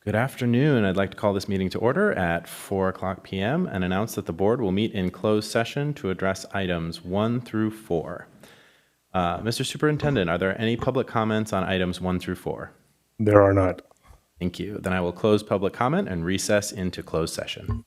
Good afternoon. I'd like to call this meeting to order at 4:00 p.m. and announce that the board will meet in closed session to address items 1 through 4. Mr. Superintendent, are there any public comments on items 1 through 4? There are not. Thank you. Then I will close public comment and recess into closed session.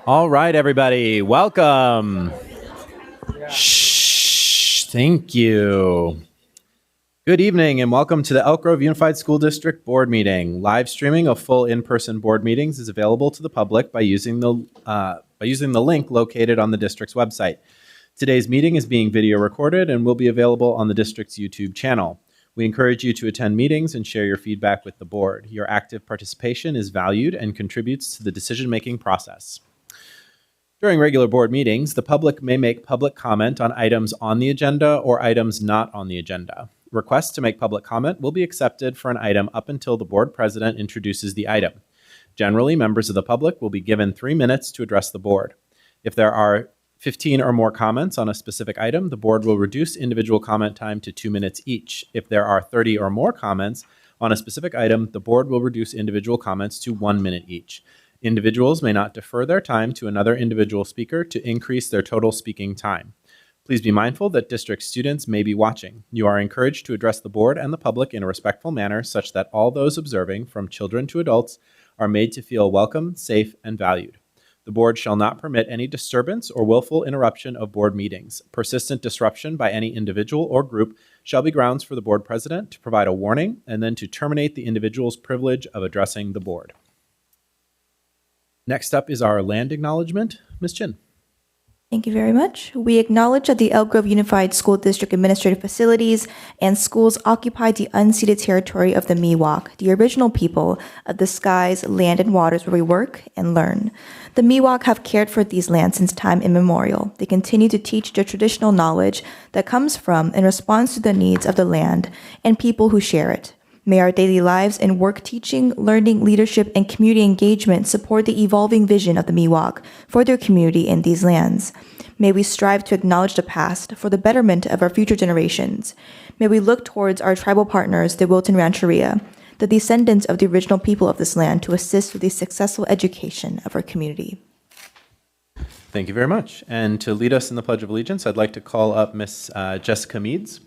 All right, everybody, welcome. Shh, thank you. Good evening and welcome to the Elk Grove Unified School District Board Meeting. Live streaming of full in-person board meetings is available to the public by using the link located on the district's website. Today's meeting is being video recorded and will be available on the district's YouTube channel. We encourage you to attend meetings and share your feedback with the board. Your active participation is valued and contributes to the decision-making process. During regular board meetings, the public may make public comment on items on the agenda or items not on the agenda. Requests to make public comment will be accepted for an item up until the board president introduces the item. Generally, members of the public will be given 3 minutes to address the board. If there are 15 or more comments on a specific item, the board will reduce individual comment time to 2 minutes each. If there are 30 or more comments on a specific item, the board will reduce individual comments to 1 minute each. Individuals may not defer their time to another individual speaker to increase their total speaking time. Please be mindful that district students may be watching. You are encouraged to address the board and the public in a respectful manner such that all those observing, from children to adults, are made to feel welcome, safe, and valued. The board shall not permit any disturbance or willful interruption of board meetings. Persistent disruption by any individual or group shall be grounds for the board president to provide a warning and then to terminate the individual's privilege of addressing the board. Next up is our land acknowledgement. Ms. Chin. Thank you very much. We acknowledge that the Elk Grove Unified School District administrative facilities and schools occupy the unceded territory of the Miwok, the original people of the skies, land, and waters where we work and learn. The Miwok have cared for these lands since time immemorial. They continue to teach their traditional knowledge that comes from and responds to the needs of the land and people who share it. May our daily lives and work teaching, learning, leadership, and community engagement support the evolving vision of the Miwok for their community in these lands. May we strive to acknowledge the past for the betterment of our future generations. May we look towards our tribal partners, the Wilton Rancheria, the descendants of the original people of this land, to assist with the successful education of our community. Thank you very much. And to lead us in the Pledge of Allegiance, I'd like to call up Miss Jessica Meads.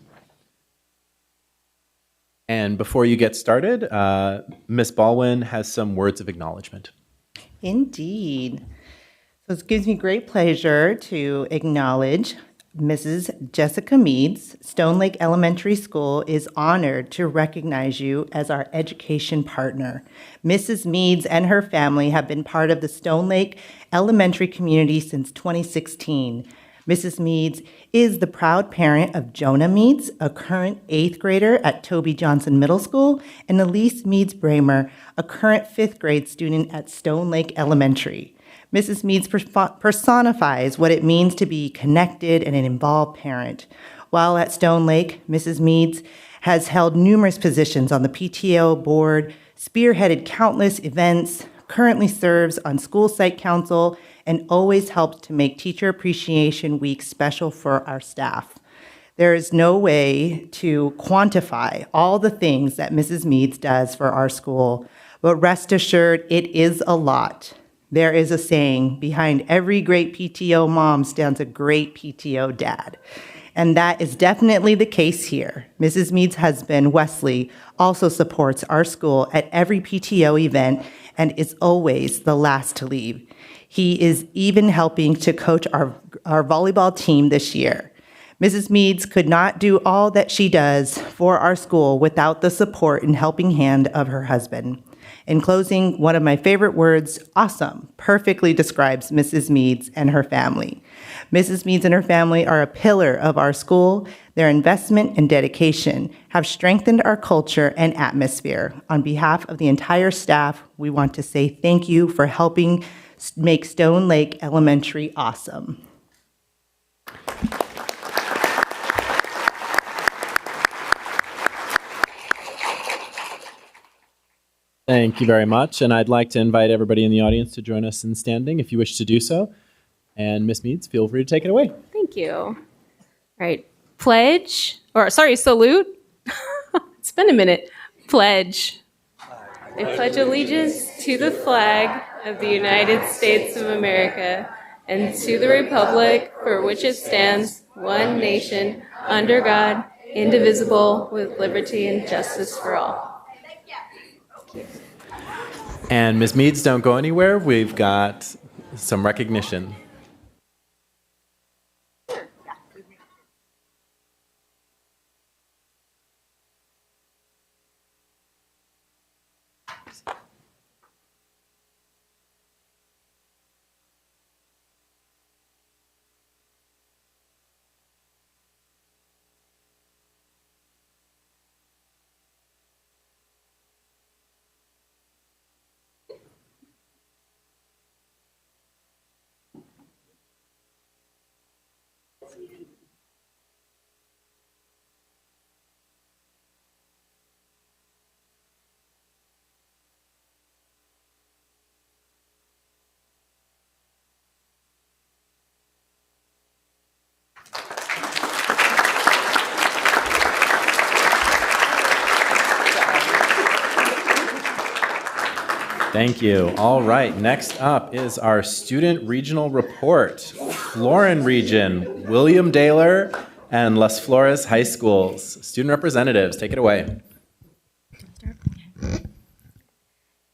And before you get started, Ms. Baldwin has some words of acknowledgement. Indeed. So it gives me great pleasure to acknowledge Mrs. Jessica Meads. Stone Lake Elementary School is honored to recognize you as our education partner. Mrs. Meads and her family have been part of the Stone Lake Elementary community since 2016. Mrs. Meads is the proud parent of Jonah Meads, a current 8th grader at Toby Johnson Middle School, and Elise Meads Bramer, a current 5th grade student at Stone Lake Elementary. Mrs. Meads personifies what it means to be connected and an involved parent. While at Stone Lake, Mrs. Meads has held numerous positions on the PTO board, spearheaded countless events, currently serves on school site council, and always helps to make Teacher Appreciation Week special for our staff. There is no way to quantify all the things that Mrs. Meads does for our school, but rest assured, it is a lot. There is a saying, behind every great PTO mom stands a great PTO dad. And that is definitely the case here. Mrs. Meads' husband, Wesley, also supports our school at every PTO event and is always the last to leave. He is even helping to coach our volleyball team this year. Mrs. Meads could not do all that she does for our school without the support and helping hand of her husband. In closing, one of my favorite words, awesome, perfectly describes Mrs. Meads and her family. Mrs. Meads and her family are a pillar of our school. Their investment and dedication have strengthened our culture and atmosphere. On behalf of the entire staff, we want to say thank you for helping make Stone Lake Elementary awesome. Thank you very much. And I'd like to invite everybody in the audience to join us in standing if you wish to do so. And Ms. Meads, feel free to take it away. Thank you. All right. Salute. It's been a minute. Pledge. I pledge allegiance to the flag of the United States of America and to the republic for which it stands, one nation, under God, indivisible, with liberty and justice for all. And Ms. Meads, don't go anywhere. We've got some recognition. Thank you. All right, next up is our student regional report. Florin region, William Daylor and Las Flores High Schools. Student representatives, take it away.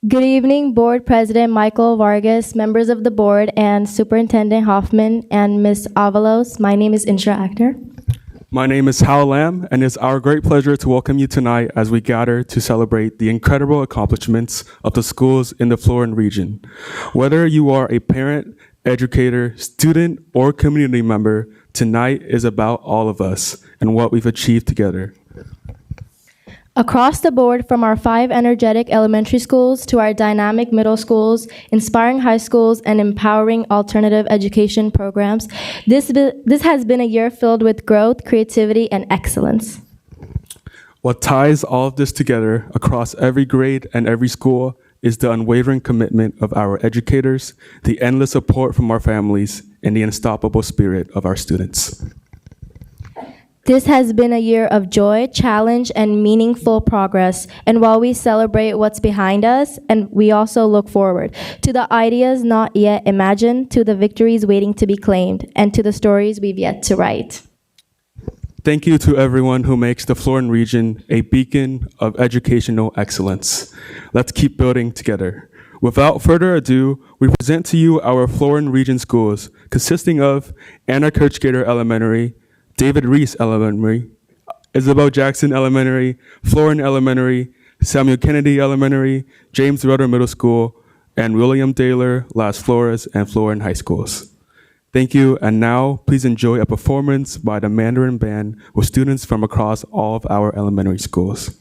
Good evening, Board President Michael Vargas, members of the board, and Superintendent Hoffman and Ms. Avalos. My name is Inshra Akhtar. My name is Hal Lam, and it's our great pleasure to welcome you tonight as we gather to celebrate the incredible accomplishments of the schools in the Florin region. Whether you are a parent, educator, student, or community member, tonight is about all of us and what we've achieved together. Across the board, from our 5 energetic elementary schools to our dynamic middle schools, inspiring high schools, and empowering alternative education programs, this has been a year filled with growth, creativity, and excellence. What ties all of this together across every grade and every school is the unwavering commitment of our educators, the endless support from our families, and the unstoppable spirit of our students. This has been a year of joy, challenge, and meaningful progress. And while we celebrate what's behind us, and we also look forward to the ideas not yet imagined, to the victories waiting to be claimed, and to the stories we've yet to write. Thank you to everyone who makes the Florin region a beacon of educational excellence. Let's keep building together. Without further ado, we present to you our Florin region schools, consisting of Anna Kirchgater Elementary, David Reese Elementary, Isabel Jackson Elementary, Florin Elementary, Samuel Kennedy Elementary, James Rudder Middle School, and William Daylor, Las Flores, and Florin High Schools. Thank you, and now please enjoy a performance by the Mandarin Band with students from across all of our elementary schools.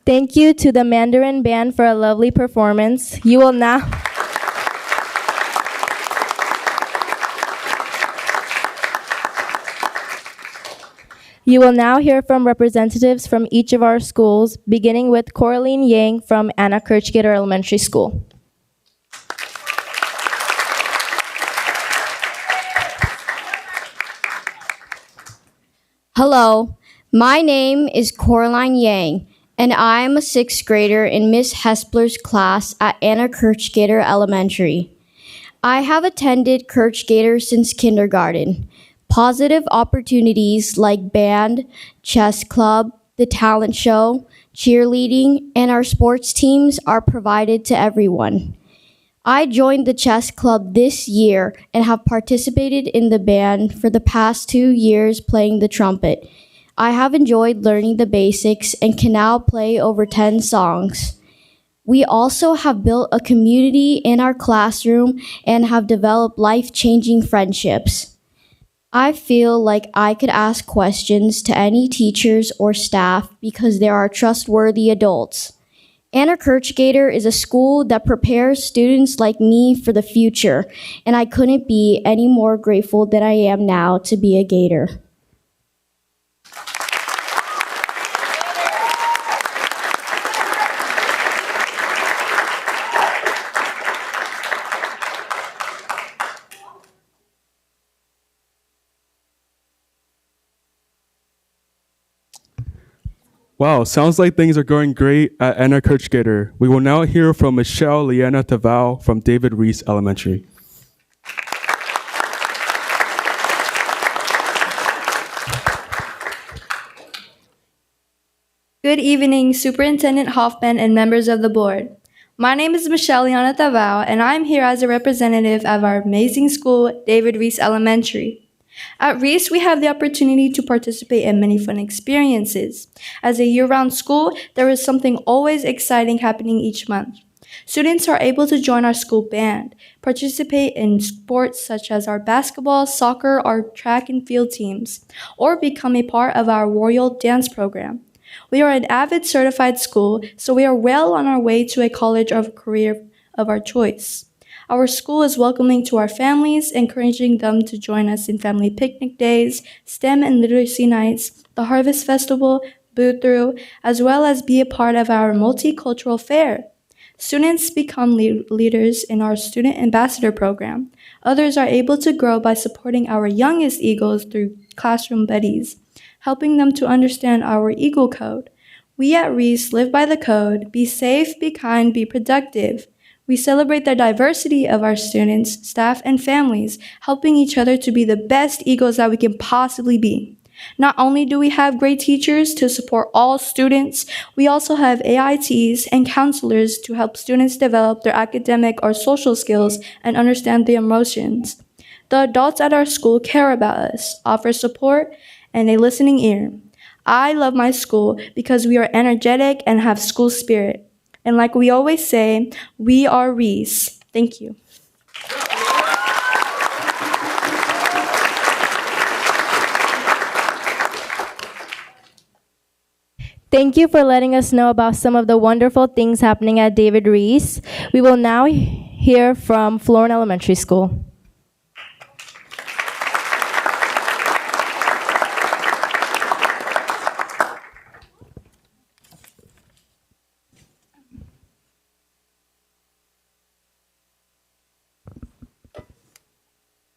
Thank you to the Mandarin Band for a lovely performance. You will now hear from representatives from each of our schools, beginning with Coraline Yang from Anna Kirchgater Elementary School. Hello, my name is Coraline Yang, and I am a 6th grader in Miss Hespler's class at Anna Kirchgater Elementary. I have attended Kirchgater since kindergarten. Positive opportunities like band, chess club, the talent show, cheerleading, and our sports teams are provided to everyone. I joined the chess club this year and have participated in the band for the past 2 years playing the trumpet. I have enjoyed learning the basics and can now play over 10 songs. We also have built a community in our classroom and have developed life-changing friendships. I feel like I could ask questions to any teachers or staff because they are trustworthy adults. Anna Kirchgater is a school that prepares students like me for the future, and I couldn't be any more grateful than I am now to be a Gator. Wow, sounds like things are going great at Anna Kirchgater. We will now hear from Michelle Leanna Taval from David Reese Elementary. Good evening, Superintendent Hoffman and members of the board. My name is Michelle Leanna Taval, and I'm here as a representative of our amazing school, David Reese Elementary. At Reese, we have the opportunity to participate in many fun experiences. As a year-round school, there is something always exciting happening each month. Students are able to join our school band, participate in sports such as our basketball, soccer, or track and field teams, or become a part of our Royal Dance program. We are an avid certified school, so we are well on our way to a college or career of our choice. Our school is welcoming to our families, encouraging them to join us in family picnic days, STEM and literacy nights, the Harvest Festival, Boot Through, as well as be a part of our multicultural fair. Students become leaders in our Student Ambassador program. Others are able to grow by supporting our youngest Eagles through Classroom Buddies, helping them to understand our Eagle Code. We at Reese live by the code: be safe, be kind, be productive. We celebrate the diversity of our students, staff, and families, helping each other to be the best Eagles that we can possibly be. Not only do we have great teachers to support all students, we also have AITs and counselors to help students develop their academic or social skills and understand their emotions. The adults at our school care about us, offer support, and a listening ear. I love my school because we are energetic and have school spirit. And like we always say, we are Reese. Thank you. Thank you for letting us know about some of the wonderful things happening at David Reese. We will now hear from Florin Elementary School.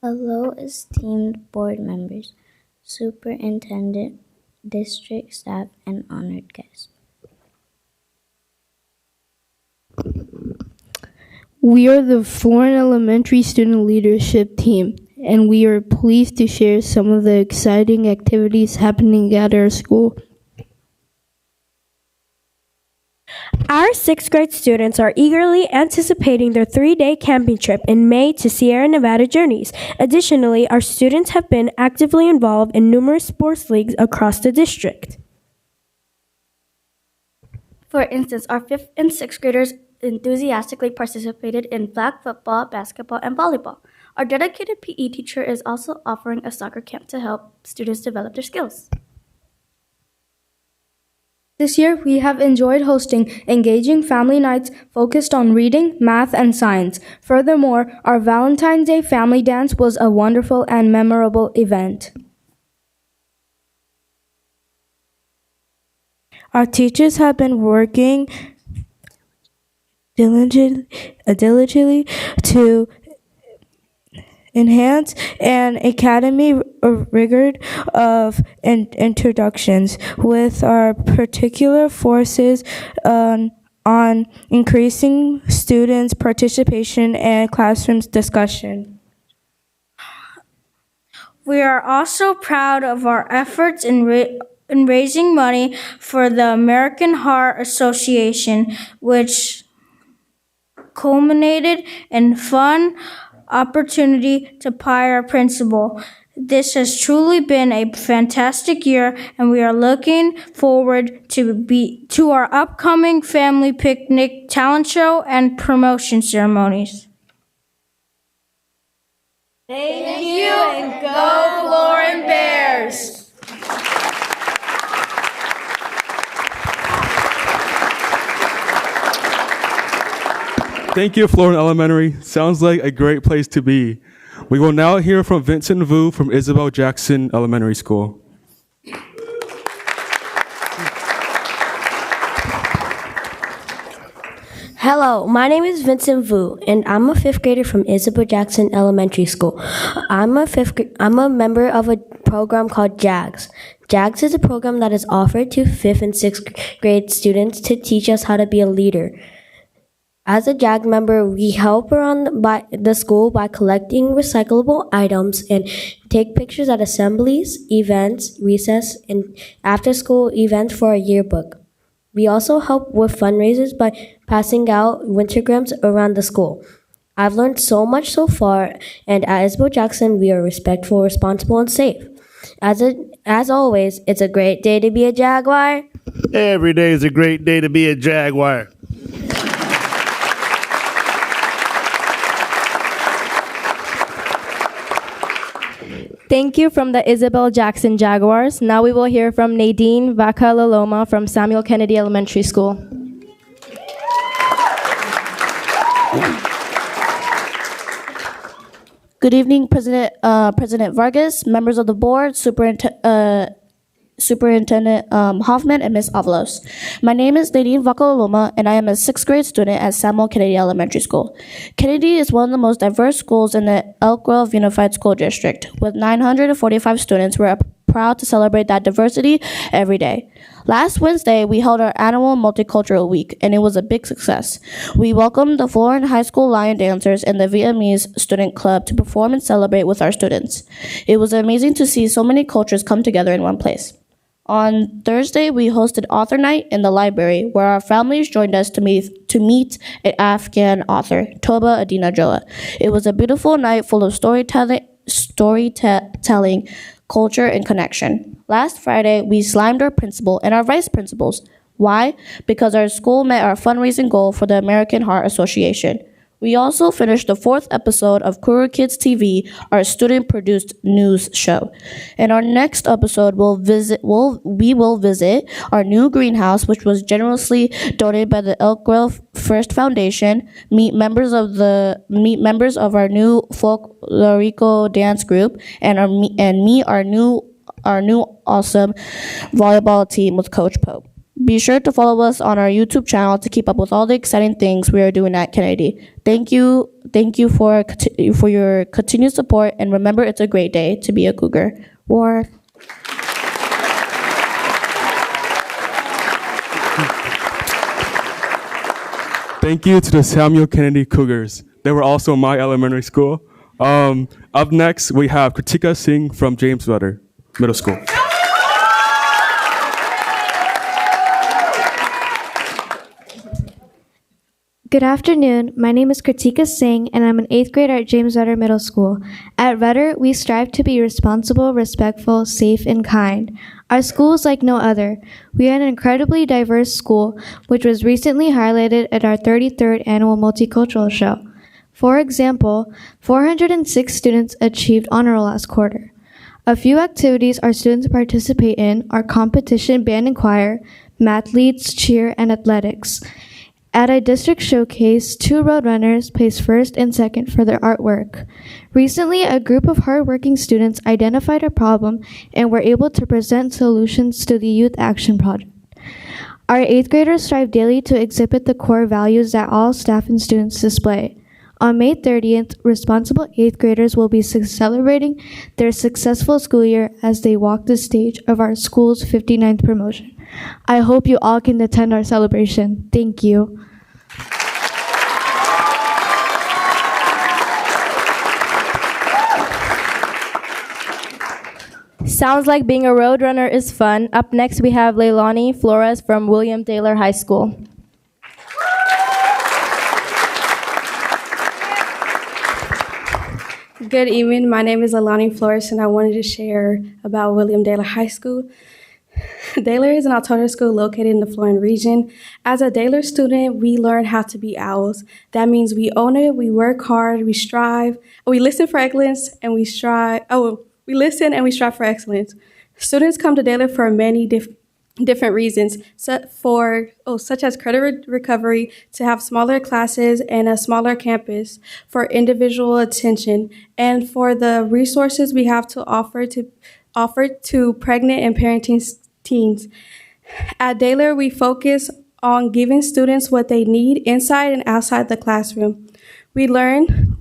Hello, esteemed board members, superintendent, district staff, and honored guests. We are the Florin Elementary Student Leadership Team, and we are pleased to share some of the exciting activities happening at our school. Our sixth grade students are eagerly anticipating their 3-day camping trip in May to Sierra Nevada Journeys. Additionally, our students have been actively involved in numerous sports leagues across the district. For instance, our 5th and 6th graders enthusiastically participated in flag football, basketball, and volleyball. Our dedicated PE teacher is also offering a soccer camp to help students develop their skills. This year, we have enjoyed hosting engaging family nights focused on reading, math, and science. Furthermore, our Valentine's Day family dance was a wonderful and memorable event. Our teachers have been working diligently to enhance an academy rigor of introductions, with our particular forces on increasing students' participation and classrooms discussion. We are also proud of our efforts in raising money for the American Heart Association, which culminated in fun opportunity to pie our principal. This has truly been a fantastic year, and we are looking forward to our upcoming family picnic, talent show, and promotion ceremonies. Thank you, and go Florin Bears! Thank you, Florin Elementary. Sounds like a great place to be. We will now hear from Vincent Vu from Isabel Jackson Elementary School. Hello, my name is Vincent Vu, and I'm a 5th grader from Isabel Jackson Elementary School. I'm a member of a program called JAGS. JAGS is a program that is offered to 5th and 6th grade students to teach us how to be a leader. As a JAG member, we help around the school by collecting recyclable items and take pictures at assemblies, events, recess, and after-school events for our yearbook. We also help with fundraisers by passing out wintergrams around the school. I've learned so much so far, and at Isabel Jackson, we are respectful, responsible, and safe. As always, it's a great day to be a Jaguar. Every day is a great day to be a Jaguar. Thank you from the Isabel Jackson Jaguars. Now we will hear from Nadine Vacalaloma from Samuel Kennedy Elementary School. Good evening, President Vargas, members of the board, Superintendent Hoffman, and Ms. Avalos. My name is Nadine Vacalaloma, and I am a 6th grade student at Samuel Kennedy Elementary School. Kennedy is one of the most diverse schools in the Elk Grove Unified School District. With 945 students, we're proud to celebrate that diversity every day. Last Wednesday, we held our annual Multicultural Week, and it was a big success. We welcomed the Florin High School Lion Dancers and the Vietnamese Student Club to perform and celebrate with our students. It was amazing to see so many cultures come together in one place. On Thursday, we hosted Author Night in the library, where our families joined us to meet an Afghan author, Toba Adina Joa. It was a beautiful night full of storytelling, culture, and connection. Last Friday, we slimed our principal and our vice principals. Why? Because our school met our fundraising goal for the American Heart Association. We also finished the 4th episode of Kuru Kids TV, our student-produced news show. In our next episode, we will visit our new greenhouse, which was generously donated by the Elk Grove First Foundation, meet members of our new folklorico dance group, and meet our new awesome volleyball team with Coach Pope. Be sure to follow us on our YouTube channel to keep up with all the exciting things we are doing at Kennedy. Thank you for your continued support, and remember, it's a great day to be a Cougar. War. Thank you to the Samuel Kennedy Cougars. They were also my elementary school. Up next, we have Kritika Singh from James Vetter Middle School. Good afternoon. My name is Kritika Singh, and I'm an 8th grader at James Vetter Middle School. At Vetter, we strive to be responsible, respectful, safe, and kind. Our school is like no other. We are an incredibly diverse school, which was recently highlighted at our 33rd annual multicultural show. For example, 406 students achieved honor roll last quarter. A few activities our students participate in are competition band and choir, math leads, cheer, and athletics. At a district showcase, 2 Roadrunners placed first and second for their artwork. Recently, a group of hardworking students identified a problem and were able to present solutions to the Youth Action Project. Our 8th graders strive daily to exhibit the core values that all staff and students display. On May 30th, responsible 8th graders will be celebrating their successful school year as they walk the stage of our school's 59th promotion. I hope you all can attend our celebration. Thank you. Sounds like being a Roadrunner is fun. Up next, we have Leilani Flores from William Daylor High School. Good evening. My name is Leilani Flores, and I wanted to share about William Daylor High School. Daylor is an alternative school located in the Florin region. As a Daylor student, we learn how to be owls. That means we own it, we work hard, we strive, we listen for excellence, and we strive. We listen and we strive for excellence. Students come to Daylor for many different reasons, such as credit recovery, to have smaller classes and a smaller campus, for individual attention, and for the resources we have to offer to pregnant and parenting teens. At Daylor, we focus on giving students what they need inside and outside the classroom. We learn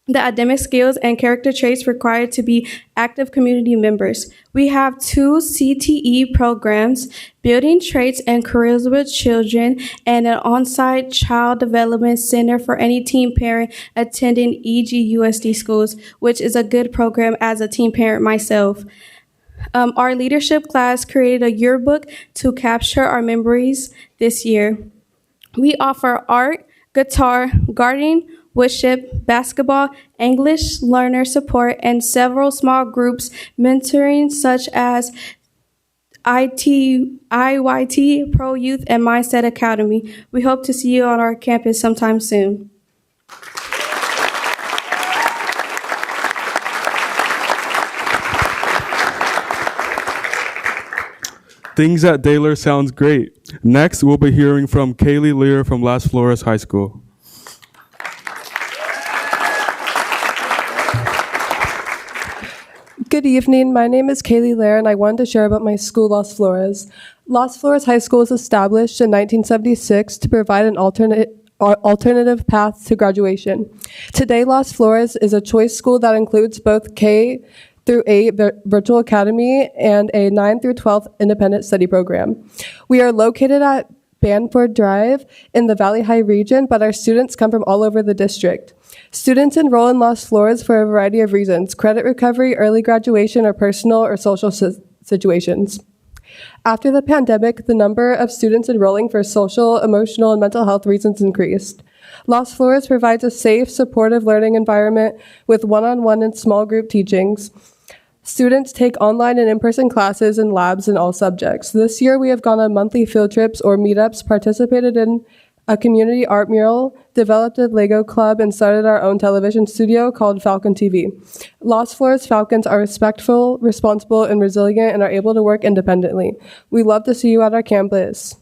the academic skills and character traits required to be active community members. We have 2 CTE programs, Building Traits and Careers with Children, and an on-site child development center for any teen parent attending EGUSD schools, which is a good program as a teen parent myself. Our leadership class created a yearbook to capture our memories this year. We offer art, guitar, gardening, woodship, basketball, English learner support, and several small groups mentoring such as IYT, Pro Youth, and Mindset Academy. We hope to see you on our campus sometime soon. Things at Daylor sounds great. Next, we'll be hearing from Kaylee Lear from Las Flores High School. Good evening. My name is Kaylee Lear, and I wanted to share about my school, Las Flores. Las Flores High School was established in 1976 to provide an alternative path to graduation. Today, Las Flores is a choice school that includes both K through 8 virtual academy and a 9 through 12 independent study program. We are located at Banford Drive in the Valley High region, but our students come from all over the district. Students enroll in Las Flores for a variety of reasons: credit recovery, early graduation, or personal or social situations. After the pandemic, the number of students enrolling for social, emotional, and mental health reasons increased. Las Flores provides a safe, supportive learning environment with one-on-one and small group teachings. Students take online and in-person classes and labs in all subjects. This year, we have gone on monthly field trips or meetups, participated in a community art mural, developed a Lego club, and started our own television studio called Falcon TV. Las Flores Falcons are respectful, responsible, and resilient and are able to work independently. We love to see you at our campus.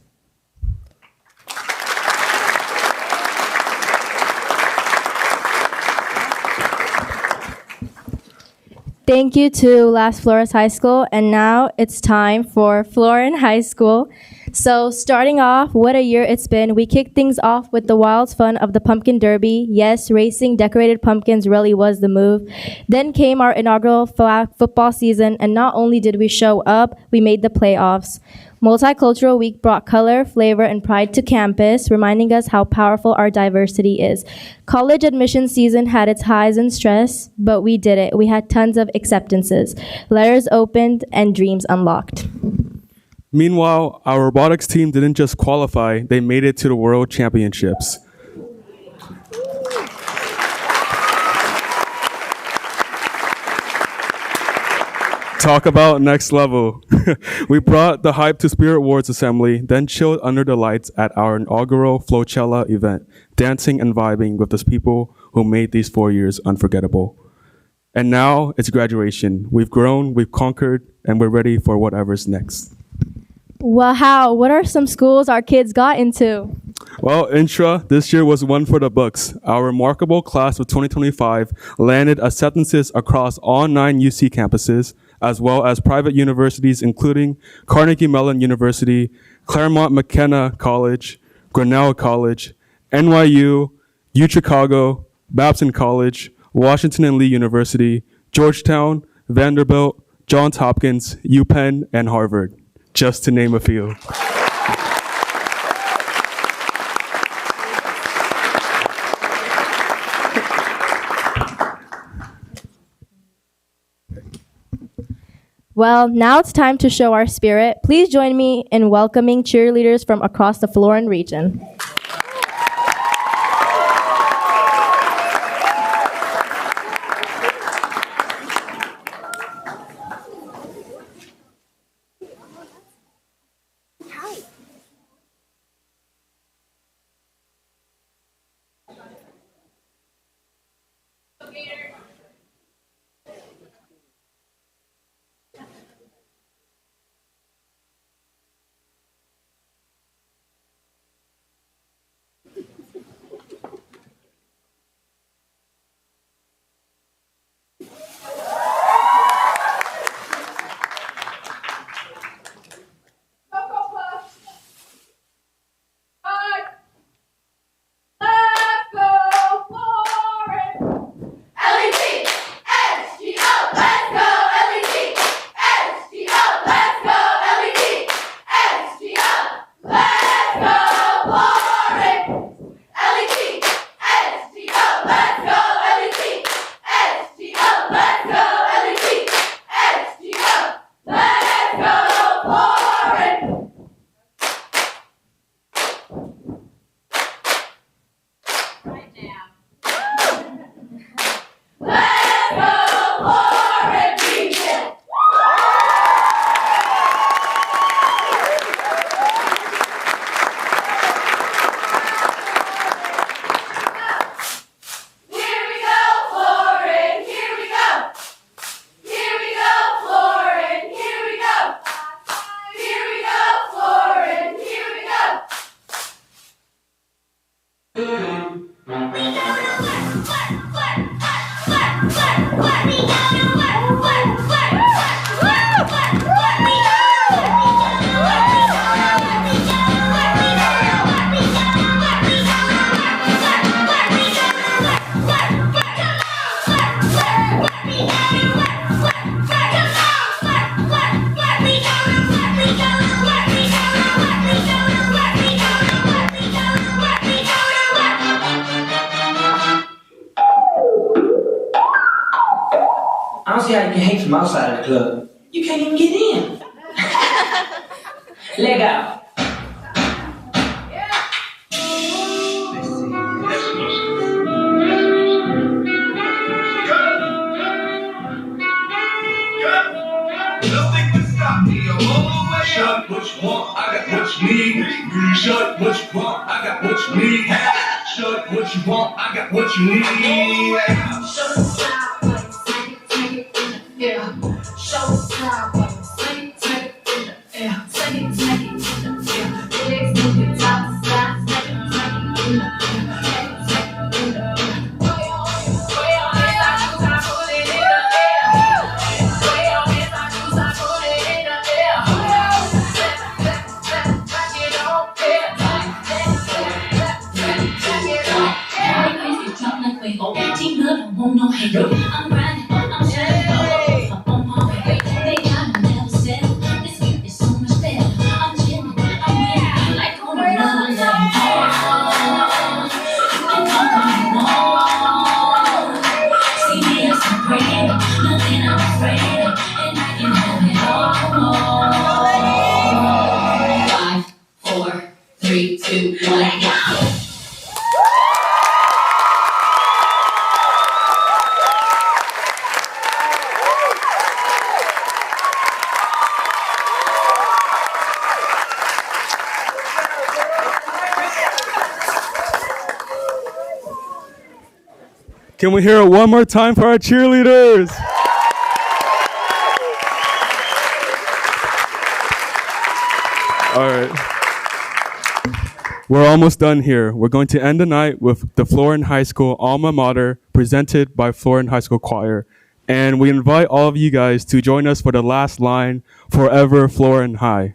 Thank you to Las Flores High School, and now it's time for Florin High School So, starting off, what a year it's been. We kicked things off with the wild fun of the Pumpkin Derby. Yes, racing decorated pumpkins really was the move. Then came our inaugural football season, and not only did we show up, we made the playoffs. Multicultural Week brought color, flavor, and pride to campus, reminding us how powerful our diversity is. College admission season had its highs and stress, but we did it. We had tons of acceptances. Letters opened and dreams unlocked. Meanwhile, our robotics team didn't just qualify, they made it to the World Championships. Talk about next level. We brought the hype to Spirit Awards Assembly, then chilled under the lights at our inaugural Flowchella event, dancing and vibing with the people who made these 4 years unforgettable. And now it's graduation. We've grown, we've conquered, and we're ready for whatever's next. Wow, what are some schools our kids got into? Well, Intra, this year was one for the books. Our remarkable class of 2025 landed acceptances across all 9 UC campuses, as well as private universities, including Carnegie Mellon University, Claremont McKenna College, Grinnell College, NYU, UChicago, Babson College, Washington and Lee University, Georgetown, Vanderbilt, Johns Hopkins, UPenn, and Harvard, just to name a few. Well, now it's time to show our spirit. Please join me in welcoming cheerleaders from across the Florin region. I don't see how you can hate from outside of the club. You can't even get in. Leg out. Shut what you want, I got what you need. Shut what you want, I got what you need. Shut what you want, I got what you need. Show style, but take it in the air. Show style, but take it in the air. Take it in the air. Legs to the top, side, take it in the air. Take it in the air. Put your hands out, you gotta put it in the air. Put your hands out, you gotta put it in the air. hope. Team up, I want no hate. I'm grinding, I'm shining. I'm on my way. They got me never settle. This year is so much better. I'm chilling, I'm winning. Like on another level. You can come on. See me as I'm praying. Nothing I'm afraid of. And I can have it all. 5, 4, 3, 2, 1, go! Can we hear it one more time for our cheerleaders? All right. We're almost done here. We're going to end the night with the Florin High School alma mater presented by Florin High School Choir. And we invite all of you guys to join us for the last line, Forever Florin High.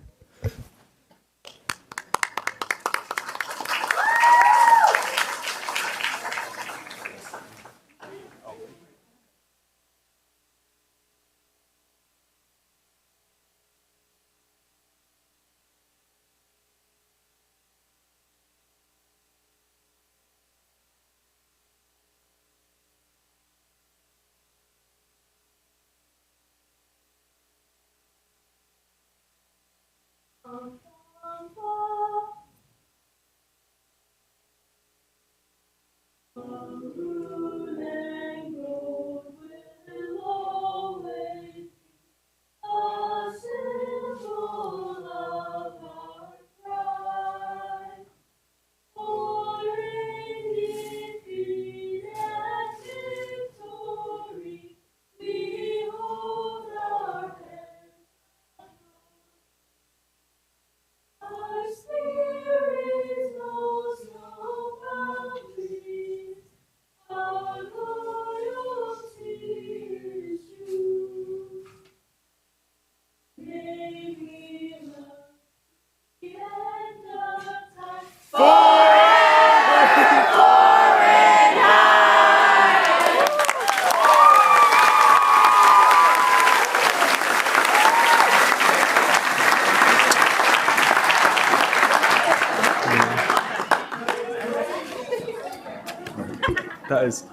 That is.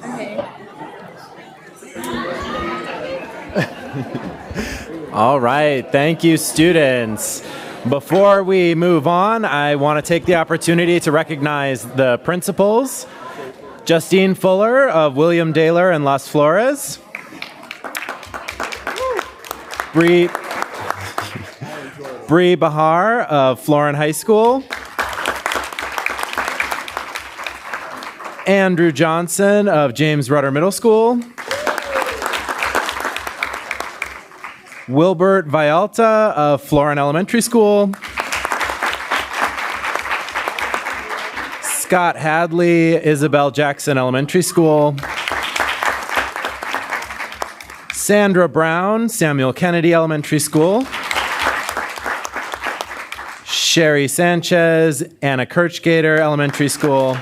Okay. All right, thank you, students. Before we move on, I want to take the opportunity to recognize the principals. Justine Fuller of William Daylor and Las Flores. Bree Bahar of Florin High School. Andrew Johnson of James Rudder Middle School. Wilbert Vialta of Florin Elementary School. Scott Hadley, Isabel Jackson Elementary School. Sandra Brown, Samuel Kennedy Elementary School. Sherry Sanchez, Anna Kirchgater Elementary School.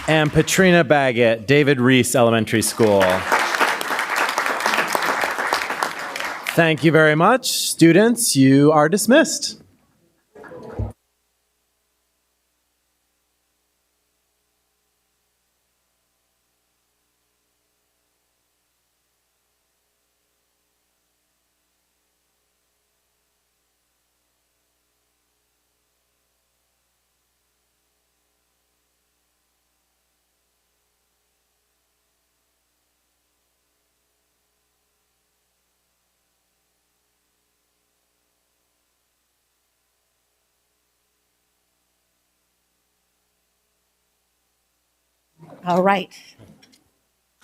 And Patrina Baggett, David Reese Elementary School. Thank you very much. Students, you are dismissed. All right.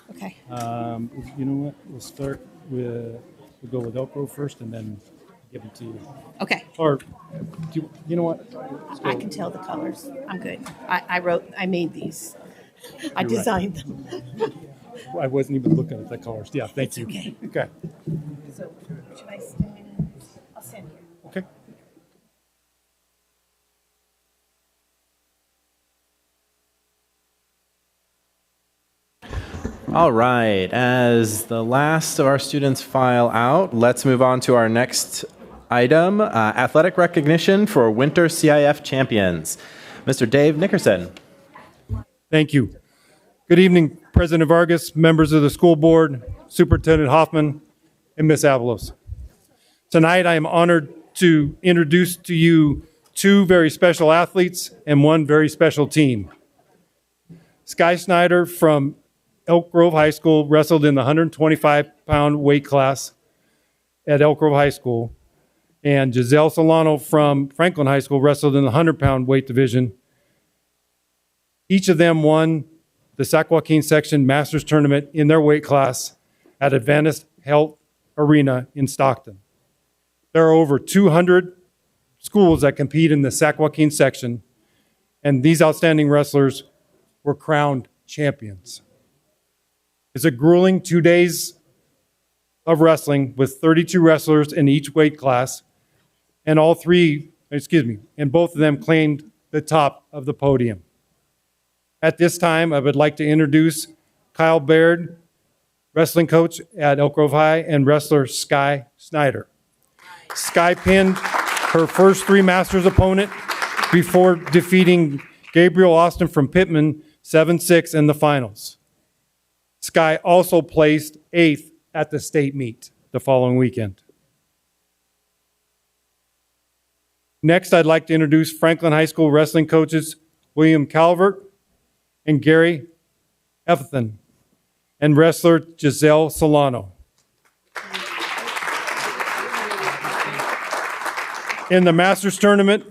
Okay. You know what? We'll start with, we'll go with Elko first and then give them to you. Okay. Or, you know what? I can tell the colors. I'm good. I made these. I You're designed right. them. I wasn't even looking at the colors. Yeah, thank you. Okay. Okay. So, should I stand? I'll stand here. Okay. All right, as the last of our students file out, let's move on to our next item, athletic recognition for Winter CIF champions. Mr. Dave Nickerson. Thank you. Good evening, President Vargas, members of the school board, Superintendent Hoffman, and Ms. Avalos. Tonight, I am honored to introduce to you two very special athletes and one very special team. Sky Snyder from Elk Grove High School wrestled in the 125-pound weight class at Elk Grove High School, and Giselle Solano from Franklin High School wrestled in the 100-pound weight division. Each of them won the Sac Joaquin Section Masters Tournament in their weight class at Adventist Health Arena in Stockton. There are over 200 schools that compete in the Sac Joaquin Section, and these outstanding wrestlers were crowned champions. It's a grueling 2 days of wrestling with 32 wrestlers in each weight class, and both of them claimed the top of the podium. At this time, I would like to introduce Kyle Baird, wrestling coach at Elk Grove High, and wrestler Sky Snyder. Sky pinned her first three Masters opponent before defeating Gabriel Austin from Pittman 7-6 in the finals. Sky also placed 8th at the state meet the following weekend. Next, I'd like to introduce Franklin High School wrestling coaches William Calvert and Gary Effathan, and wrestler Giselle Solano. In the Masters Tournament,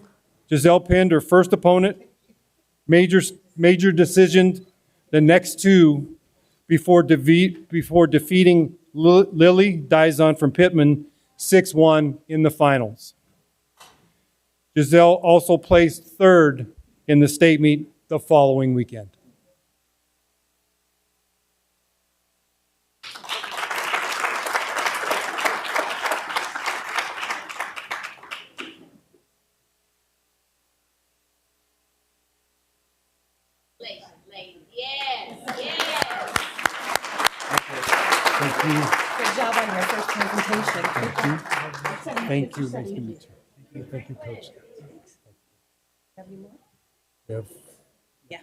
Giselle pinned her first opponent, major decision the next two before defeating Lily Dizon from Pittman 6-1 in the finals. Giselle also placed third in the state meet the following weekend. Good job on your first presentation. Thank you. Nice to meet you. Thank you, Coach. Have you more? We have Yeah.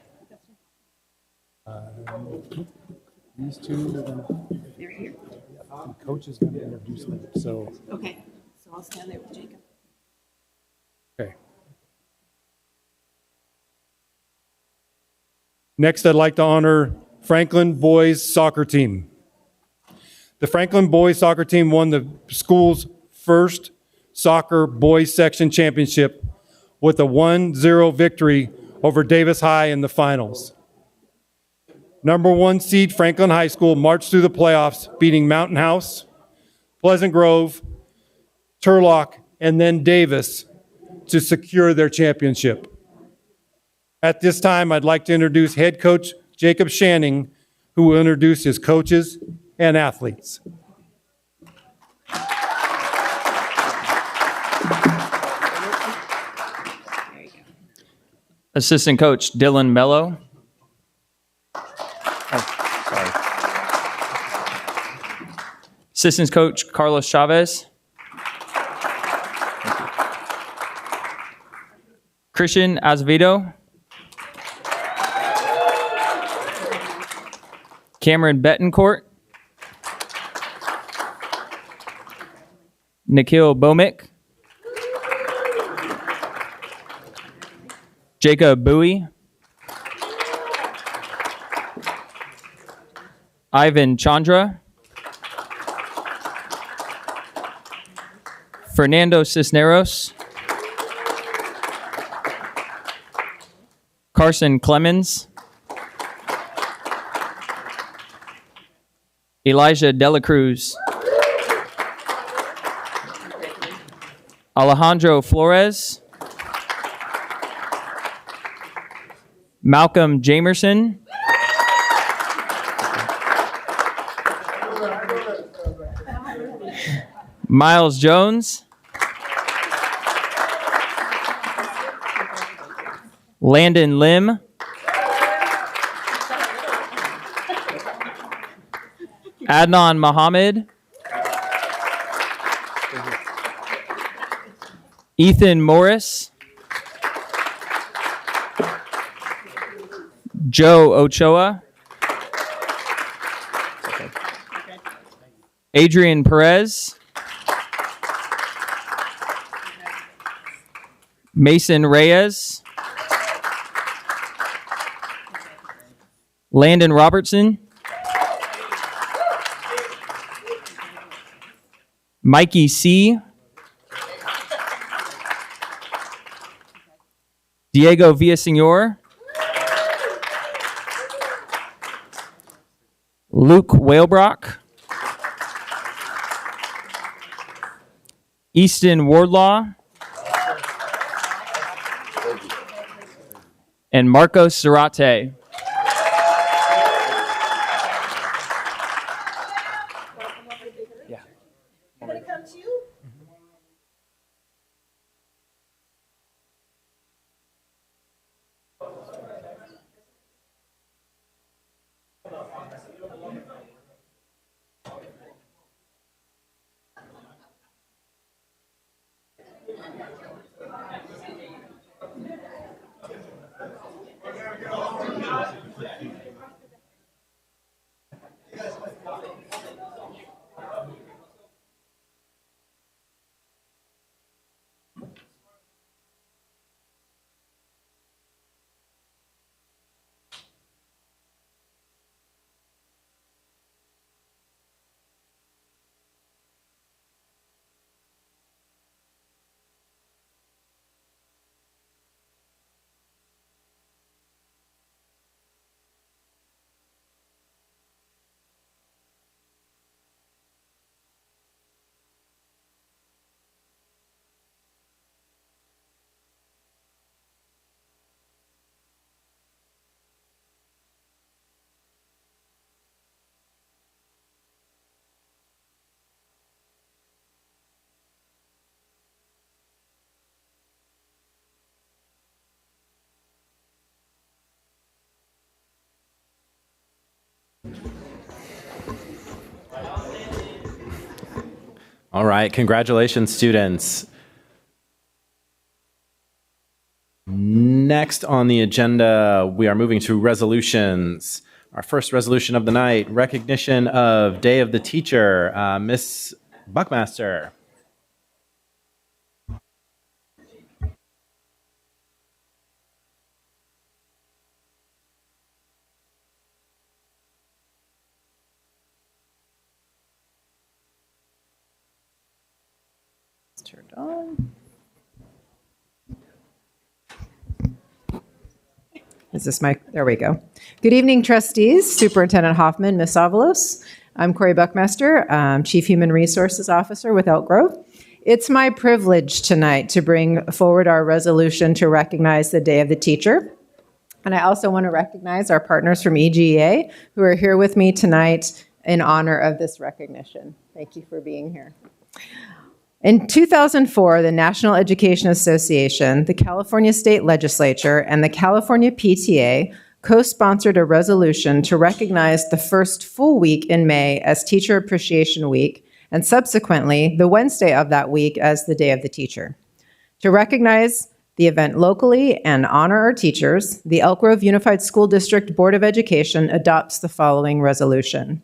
these two. They're here. The coach is going to introduce them. So. Okay, so I'll stand there with Jacob. Okay. Next, I'd like to honor Franklin boys soccer team. The Franklin boys soccer team won the school's first soccer boys section championship with a 1-0 victory over Davis High in the finals. Number 1 seed Franklin High School marched through the playoffs, beating Mountain House, Pleasant Grove, Turlock, and then Davis to secure their championship. At this time, I'd like to introduce head coach Jacob Shanning, who will introduce his coaches and athletes. Assistant coach Dylan Mello. Assistant coach Carlos Chavez. Christian Azevedo. Cameron Betancourt. Nikhil Bomick. Jacob Bowie. Ivan Chandra. Fernando Cisneros. Carson Clemens. Elijah Dela Cruz. Alejandro Flores. Malcolm Jamerson. Miles Jones. Landon Lim. Adnan Mohammed. Ethan Morris. Joe Ochoa. Adrian Perez. Mason Reyes. Landon Robertson. Mikey C. Diego Villaseñor. Luke Whalebrock. Easton Wardlaw. And Marcos Zarate. All right, congratulations, students. Next on the agenda, we are moving to resolutions. Our first resolution of the night, recognition of Day of the Teacher. Miss Buckmaster. Turned on. Is this my, there we go. Good evening, trustees, Superintendent Hoffman, Ms. Avalos. I'm Corey Buckmaster, Chief Human Resources Officer with Elk Grove. It's my privilege tonight to bring forward our resolution to recognize the Day of the Teacher. And I also want to recognize our partners from EGA who are here with me tonight in honor of this recognition. Thank you for being here. In 2004, the National Education Association, the California State Legislature, and the California PTA co-sponsored a resolution to recognize the first full week in May as Teacher Appreciation Week, and subsequently the Wednesday of that week as the Day of the Teacher. To recognize the event locally and honor our teachers, the Elk Grove Unified School District Board of Education adopts the following resolution.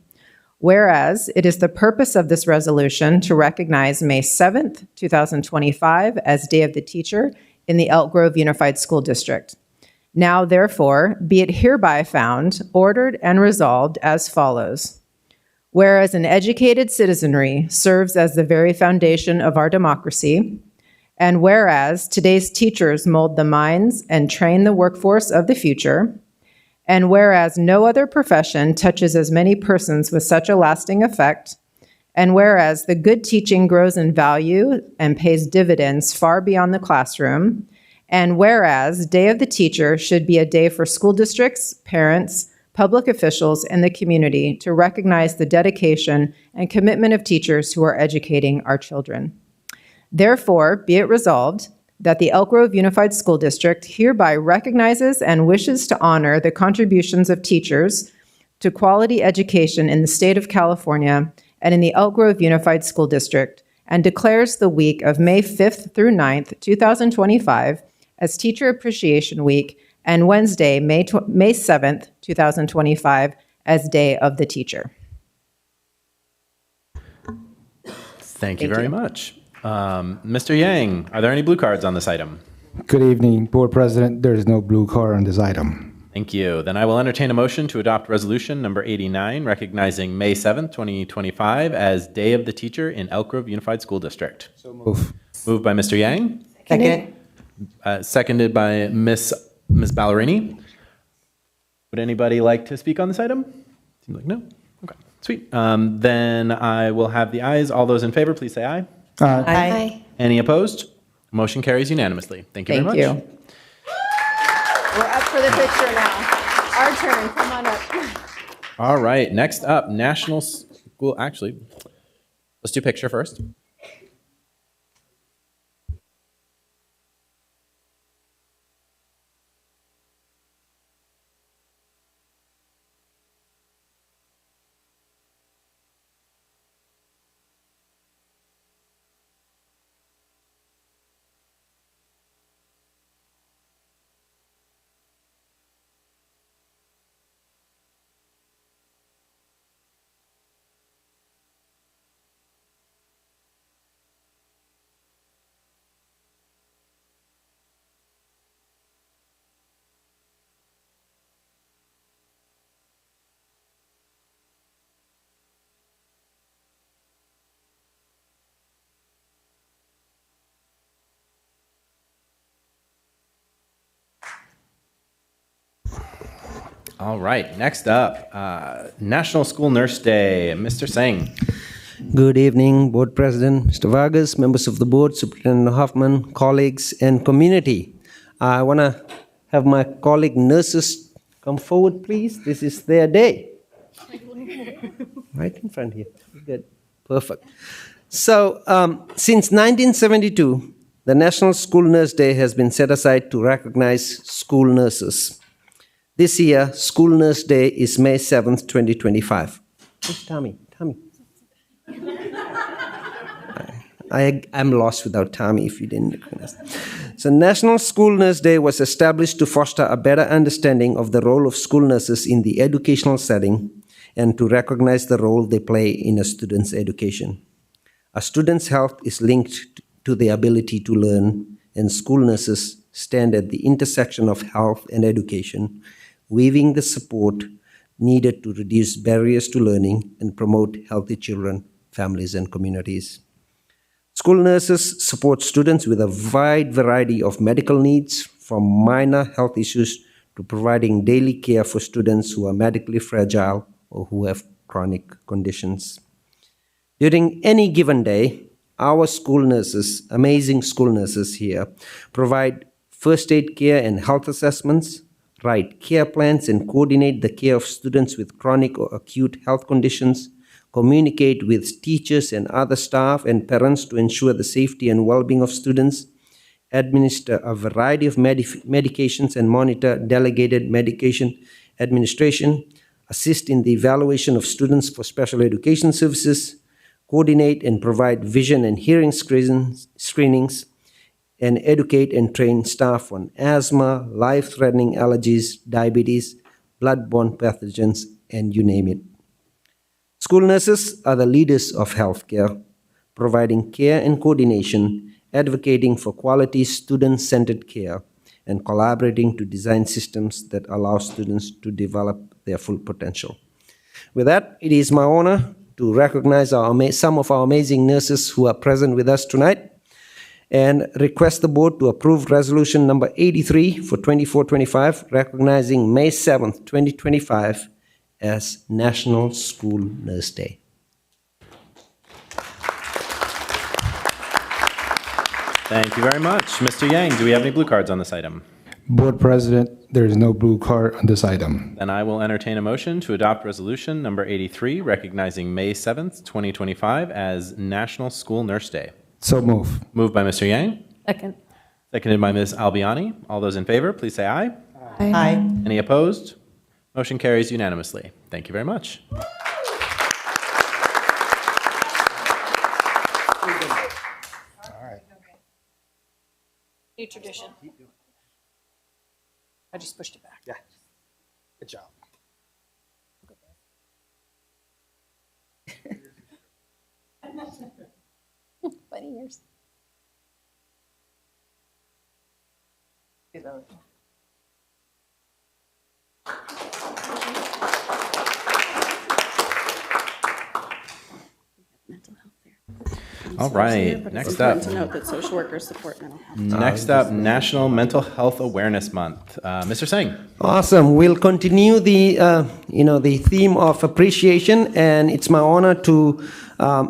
Whereas it is the purpose of this resolution to recognize May 7th, 2025 as Day of the Teacher in the Elk Grove Unified School District. Now, therefore, be it hereby found, ordered, and resolved as follows. Whereas an educated citizenry serves as the very foundation of our democracy, and whereas today's teachers mold the minds and train the workforce of the future, and whereas no other profession touches as many persons with such a lasting effect, and whereas the good teaching grows in value and pays dividends far beyond the classroom, and whereas Day of the Teacher should be a day for school districts, parents, public officials, and the community to recognize the dedication and commitment of teachers who are educating our children. Therefore, be it resolved that the Elk Grove Unified School District hereby recognizes and wishes to honor the contributions of teachers to quality education in the state of California and in the Elk Grove Unified School District, and declares the week of May 5th through 9th, 2025 as Teacher Appreciation Week and Wednesday, May 7th, 2025 as Day of the Teacher. Thank you very much. Mr. Yang, are there any blue cards on this item? Good evening, Board President. There is no blue card on this item. Thank you. Then I will entertain a motion to adopt resolution number 89, recognizing May 7th, 2025 as Day of the Teacher in Elk Grove Unified School District. So move. Moved by Mr. Yang. Second. Seconded by Ms. Ballerini. Would anybody like to speak on this item? Seems like no. Okay, sweet. Then I will have the ayes. All those in favor, please say aye. Aye. Any opposed? Motion carries unanimously. Thank you very much. Thank you. We're up for the picture now. Our turn. Come on up. All right. Next up, National School. Actually, let's do picture first. All right, next up, National School Nurse Day. Mr. Singh. Good evening, Board President, Mr. Vargas, members of the board, Superintendent Hoffman, colleagues, and community. I want to have my colleague nurses come forward, please. This is their day. Right in front here. Good. Perfect. So, since 1972, the National School Nurse Day has been set aside to recognize school nurses. This year, School Nurse Day is May 7th, 2025. Where's Tommy? Tommy. I'm lost without Tommy if you didn't recognize. So National School Nurse Day was established to foster a better understanding of the role of school nurses in the educational setting and to recognize the role they play in a student's education. A student's health is linked to the ability to learn, and school nurses stand at the intersection of health and education, weaving the support needed to reduce barriers to learning and promote healthy children, families, and communities. School nurses support students with a wide variety of medical needs, from minor health issues to providing daily care for students who are medically fragile or who have chronic conditions. During any given day, our school nurses, amazing school nurses here, provide first aid care and health assessments, write care plans and coordinate the care of students with chronic or acute health conditions, communicate with teachers and other staff and parents to ensure the safety and well-being of students, administer a variety of medications and monitor delegated medication administration, assist in the evaluation of students for special education services, coordinate and provide vision and hearing screenings, and educate and train staff on asthma, life-threatening allergies, diabetes, blood-borne pathogens, and you name it. School nurses are the leaders of healthcare, providing care and coordination, advocating for quality student-centered care, and collaborating to design systems that allow students to develop their full potential. With that, it is my honor to recognize some of our amazing nurses who are present with us tonight, and request the board to approve resolution number 83 for 24-25, recognizing May 7th, 2025 as National School Nurse Day. Thank you very much. Mr. Yang, do we have any blue cards on this item? Board President, there is no blue card on this item. Then I will entertain a motion to adopt resolution number 83, recognizing May 7th, 2025 as National School Nurse Day. So move. Moved by Mr. Yang. Second. Seconded by Ms. Albiani. All those in favor, please say aye. Aye. Any opposed? Motion carries unanimously. Thank you very much. New tradition. I just pushed it back. Yeah. Good job. Funny ears. All right, next up. To note that social workers support mental health. Next up, National Mental Health Awareness Month. Mr. Singh. Awesome. We'll continue the the theme of appreciation, and it's my honor to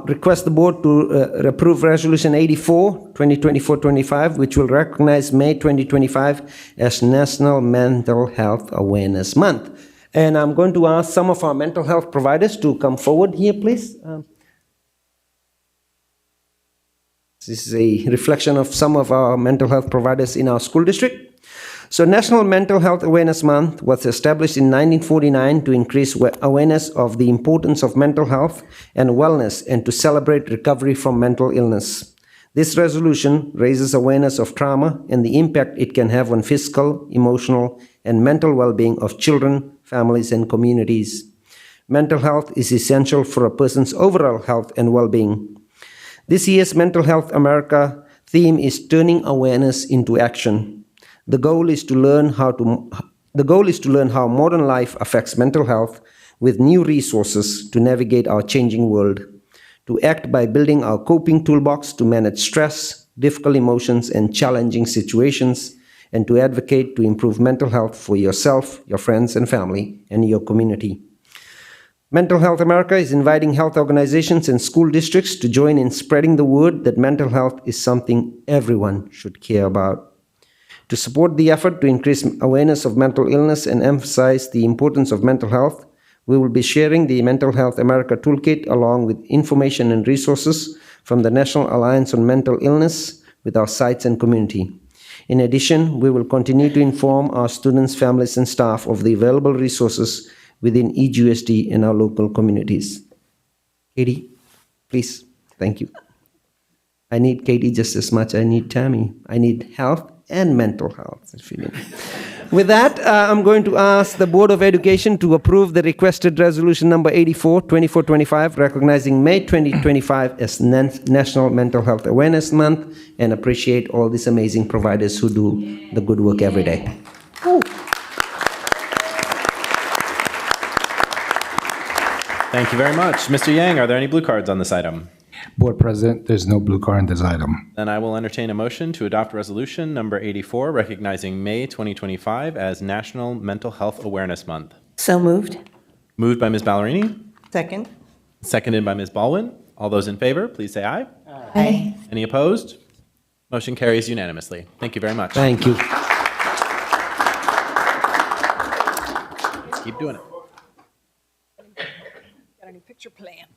request the board to approve Resolution 84, 2024-25, which will recognize May 2025 as National Mental Health Awareness Month. And I'm going to ask some of our mental health providers to come forward here, please. This is a reflection of some of our mental health providers in our school district. So National Mental Health Awareness Month was established in 1949 to increase awareness of the importance of mental health and wellness and to celebrate recovery from mental illness. This resolution raises awareness of trauma and the impact it can have on physical, emotional, and mental well-being of children, families, and communities. Mental health is essential for a person's overall health and well-being. This year's Mental Health America theme is turning awareness into action. The goal is to learn how modern life affects mental health with new resources to navigate our changing world, to act by building our coping toolbox to manage stress, difficult emotions, and challenging situations, and to advocate to improve mental health for yourself, your friends and family, and your community. Mental Health America is inviting health organizations and school districts to join in spreading the word that mental health is something everyone should care about. To support the effort to increase awareness of mental illness and emphasize the importance of mental health, we will be sharing the Mental Health America Toolkit along with information and resources from the National Alliance on Mental Illness with our sites and community. In addition, we will continue to inform our students, families, and staff of the available resources within EGUSD and our local communities. Katie, please. Thank you. I need Katie just as much I need Tammy. I need health and mental health. With that, I'm going to ask the Board of Education to approve the requested resolution number 84, 2425, recognizing May 2025 as National Mental Health Awareness Month, and appreciate all these amazing providers who do the good work every day. Ooh. Thank you very much. Mr. Yang, are there any blue cards on this item? Board President, there's no blue card on this item. Then I will entertain a motion to adopt resolution number 84, recognizing May 2025 as National Mental Health Awareness Month. So moved. Moved by Ms. Ballerini. Second. Seconded by Ms. Baldwin. All those in favor, please say aye. Aye. Any opposed? Motion carries unanimously. Thank you very much. Thank you. Let's keep doing it. Got a new picture plan.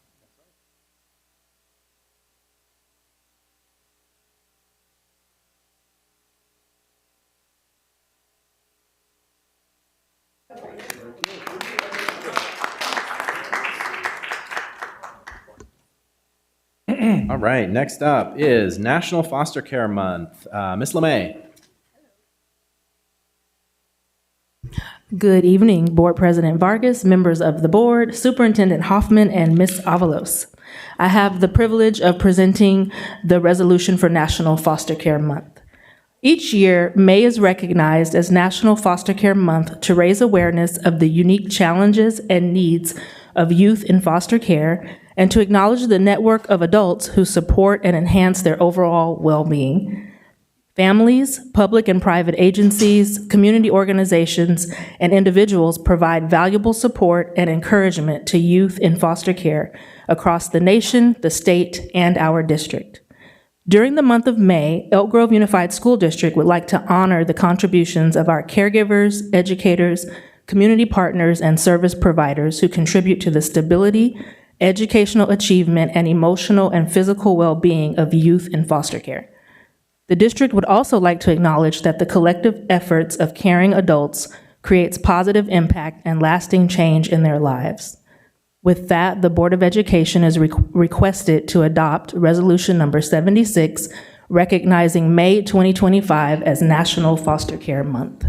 All right, next up is National Foster Care Month. Ms. LeMay. Good evening, Board President Vargas, members of the board, Superintendent Hoffman, and Ms. Avalos. I have the privilege of presenting the resolution for National Foster Care Month. Each year, May is recognized as National Foster Care Month to raise awareness of the unique challenges and needs of youth in foster care and to acknowledge the network of adults who support and enhance their overall well-being. Families, public and private agencies, community organizations, and individuals provide valuable support and encouragement to youth in foster care across the nation, the state, and our district. During the month of May, Elk Grove Unified School District would like to honor the contributions of our caregivers, educators, community partners, and service providers who contribute to the stability, educational achievement, and emotional and physical well-being of youth in foster care. The district would also like to acknowledge that the collective efforts of caring adults creates positive impact and lasting change in their lives. With that, the Board of Education is requested to adopt Resolution Number 76, recognizing May 2025 as National Foster Care Month.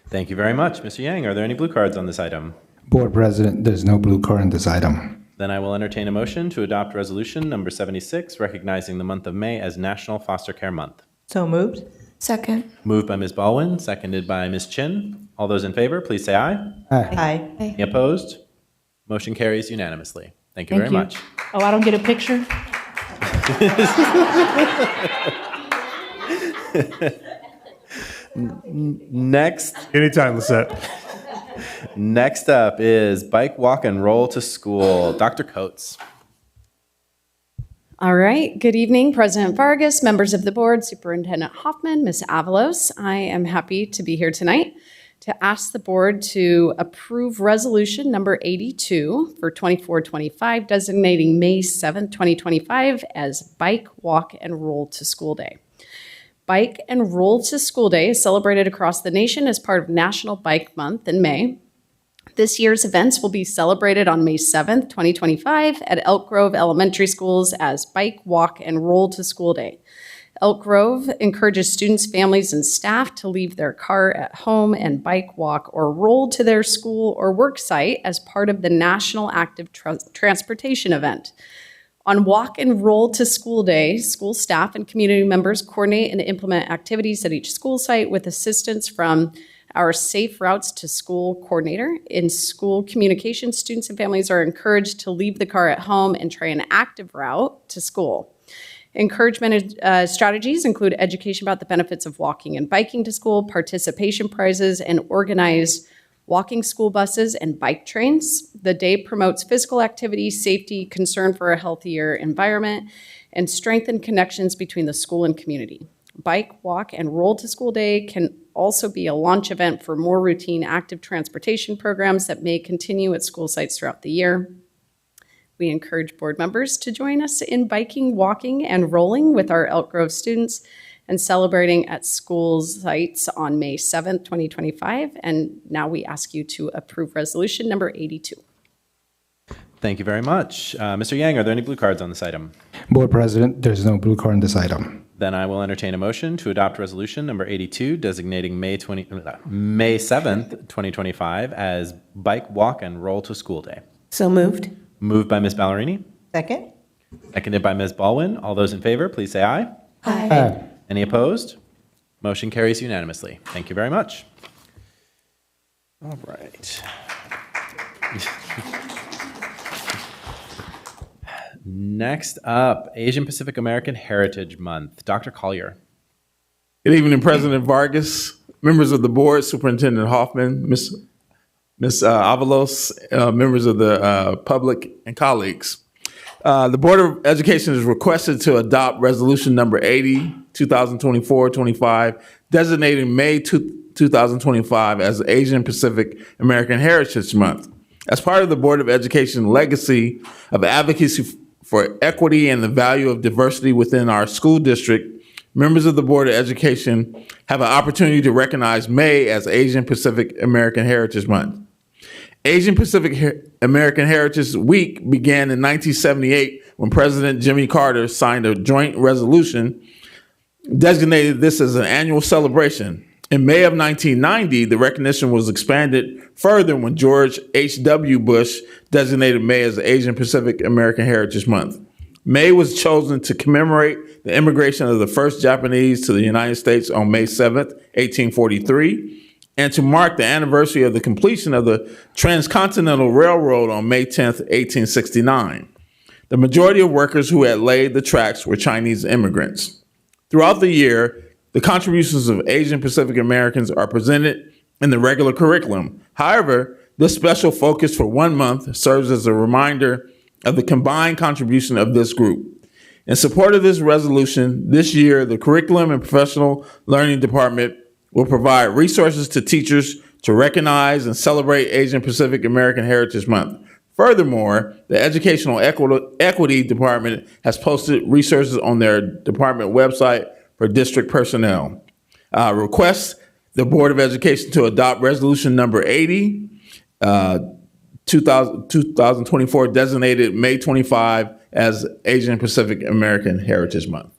Thank you very much. Mr. Yang, are there any blue cards on this item? Board President, there's no blue card on this item. Then I will entertain a motion to adopt Resolution Number 76, recognizing the month of May as National Foster Care Month. So moved. Second. Moved by Ms. Baldwin, seconded by Ms. Chin. All those in favor, please say aye. Aye. Any opposed? Motion carries unanimously. Thank you very much. Oh, I don't get a picture? Next. Anytime, Lisette. Next up is Bike, Walk, and Roll to School. Dr. Coates. All right. Good evening, President Vargas, members of the board, Superintendent Hoffman, Ms. Avalos. I am happy to be here tonight to ask the board to approve resolution number 82 for 24-25, designating May 7th, 2025 as Bike, Walk, and Roll to School Day. Bike and Roll to School Day is celebrated across the nation as part of National Bike Month in May. This year's events will be celebrated on May 7th, 2025 at Elk Grove Elementary Schools as Bike, Walk, and Roll to School Day. Elk Grove encourages students, families, and staff to leave their car at home and bike, walk, or roll to their school or work site as part of the National Active Transportation event. On Walk and Roll to School Day, school staff and community members coordinate and implement activities at each school site with assistance from our Safe Routes to School coordinator. In school communication, students and families are encouraged to leave the car at home and try an active route to school. Encouragement strategies include education about the benefits of walking and biking to school, participation prizes, and organized walking school buses and bike trains. The day promotes physical activity, safety, concern for a healthier environment, and strengthen connections between the school and community. Bike, Walk, and Roll to School Day can also be a launch event for more routine active transportation programs that may continue at school sites throughout the year. We encourage board members to join us in biking, walking, and rolling with our Elk Grove students and celebrating at school sites on May 7th, 2025. And now we ask you to approve resolution number 82. Thank you very much. Mr. Yang, are there any blue cards on this item? Board President, there's no blue card on this item. Then I will entertain a motion to adopt resolution number 82, designating May 7th, 2025 as Bike, Walk, and Roll to School Day. So moved. Moved by Ms. Ballerini. Second. Seconded by Ms. Baldwin. All those in favor, please say aye. Aye. Any opposed? Motion carries unanimously. Thank you very much. All right. Next up, Asian Pacific American Heritage Month. Dr. Collier. Good evening, President Vargas, members of the board, Superintendent Hoffman, Ms. Avalos, members of the public, and colleagues. The Board of Education is requested to adopt resolution number 80, 2024-25, designating May 2025 as Asian Pacific American Heritage Month. As part of the Board of Education legacy of advocacy for equity and the value of diversity within our school district, members of the Board of Education have an opportunity to recognize May as Asian Pacific American Heritage Month. Asian Pacific American Heritage Week began in 1978 when President Jimmy Carter signed a joint resolution designated this as an annual celebration. In May of 1990, the recognition was expanded further when George H.W. Bush designated May as the Asian Pacific American Heritage Month. May was chosen to commemorate the immigration of the first Japanese to the United States on May 7th, 1843, and to mark the anniversary of the completion of the Transcontinental Railroad on May 10th, 1869. The majority of workers who had laid the tracks were Chinese immigrants. Throughout the year, the contributions of Asian Pacific Americans are presented in the regular curriculum. However, this special focus for 1 month serves as a reminder of the combined contribution of this group. In support of this resolution, this year, the Curriculum and Professional Learning Department will provide resources to teachers to recognize and celebrate Asian Pacific American Heritage Month. Furthermore, the Educational Equity Department has posted resources on their department website for district personnel. Requests the Board of Education to adopt resolution number 80, 2024, designated May 25 as Asian Pacific American Heritage Month.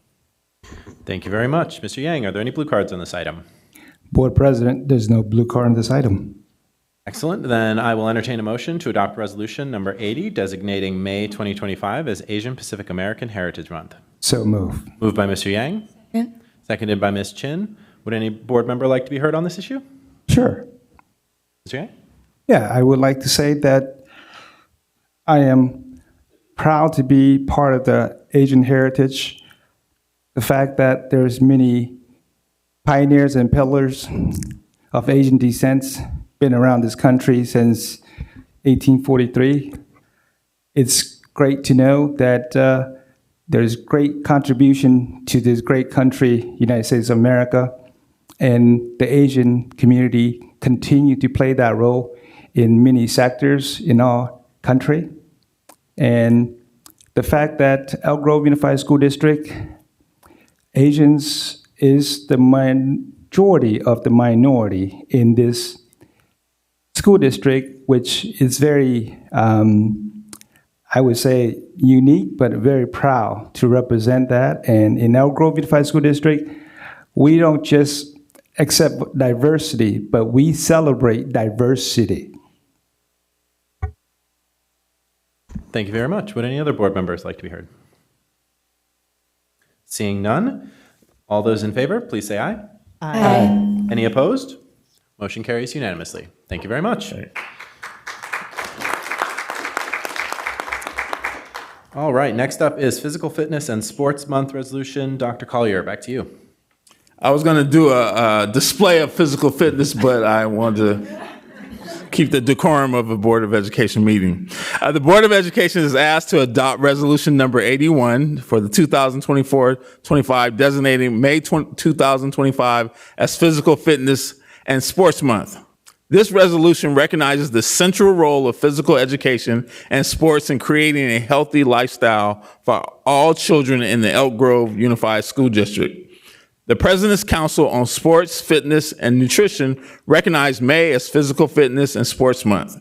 Thank you very much. Mr. Yang, are there any blue cards on this item? Board President, there's no blue card on this item. Excellent. Then I will entertain a motion to adopt resolution number 80, designating May 2025 as Asian Pacific American Heritage Month. So move. Moved by Mr. Yang. Second. Seconded by Ms. Chin. Would any board member like to be heard on this issue? Sure. Mr. Yang? Yeah, I would like to say that I am proud to be part of the Asian heritage. The fact that there's many pioneers and pillars of Asian descent been around this country since 1843. It's great to know that there's great contribution to this great country, United States of America, and the Asian community continue to play that role in many sectors in our country. And the fact that Elk Grove Unified School District, Asians is the majority of the minority in this school district, which is very, I would say, unique, but very proud to represent that. And in Elk Grove Unified School District, we don't just accept diversity, but we celebrate diversity. Thank you very much. Would any other board members like to be heard? Seeing none, all those in favor, please say aye. Aye. Any opposed? Motion carries unanimously. Thank you very much. All right, next up is Physical Fitness and Sports Month resolution. Dr. Collier, back to you. I was going to do a display of physical fitness, but I wanted to keep the decorum of a Board of Education meeting. The Board of Education is asked to adopt resolution number 81 for the 2024-25, designating May 2025 as Physical Fitness and Sports Month. This resolution recognizes the central role of physical education and sports in creating a healthy lifestyle for all children in the Elk Grove Unified School District. The President's Council on Sports, Fitness, and Nutrition recognized May as Physical Fitness and Sports Month,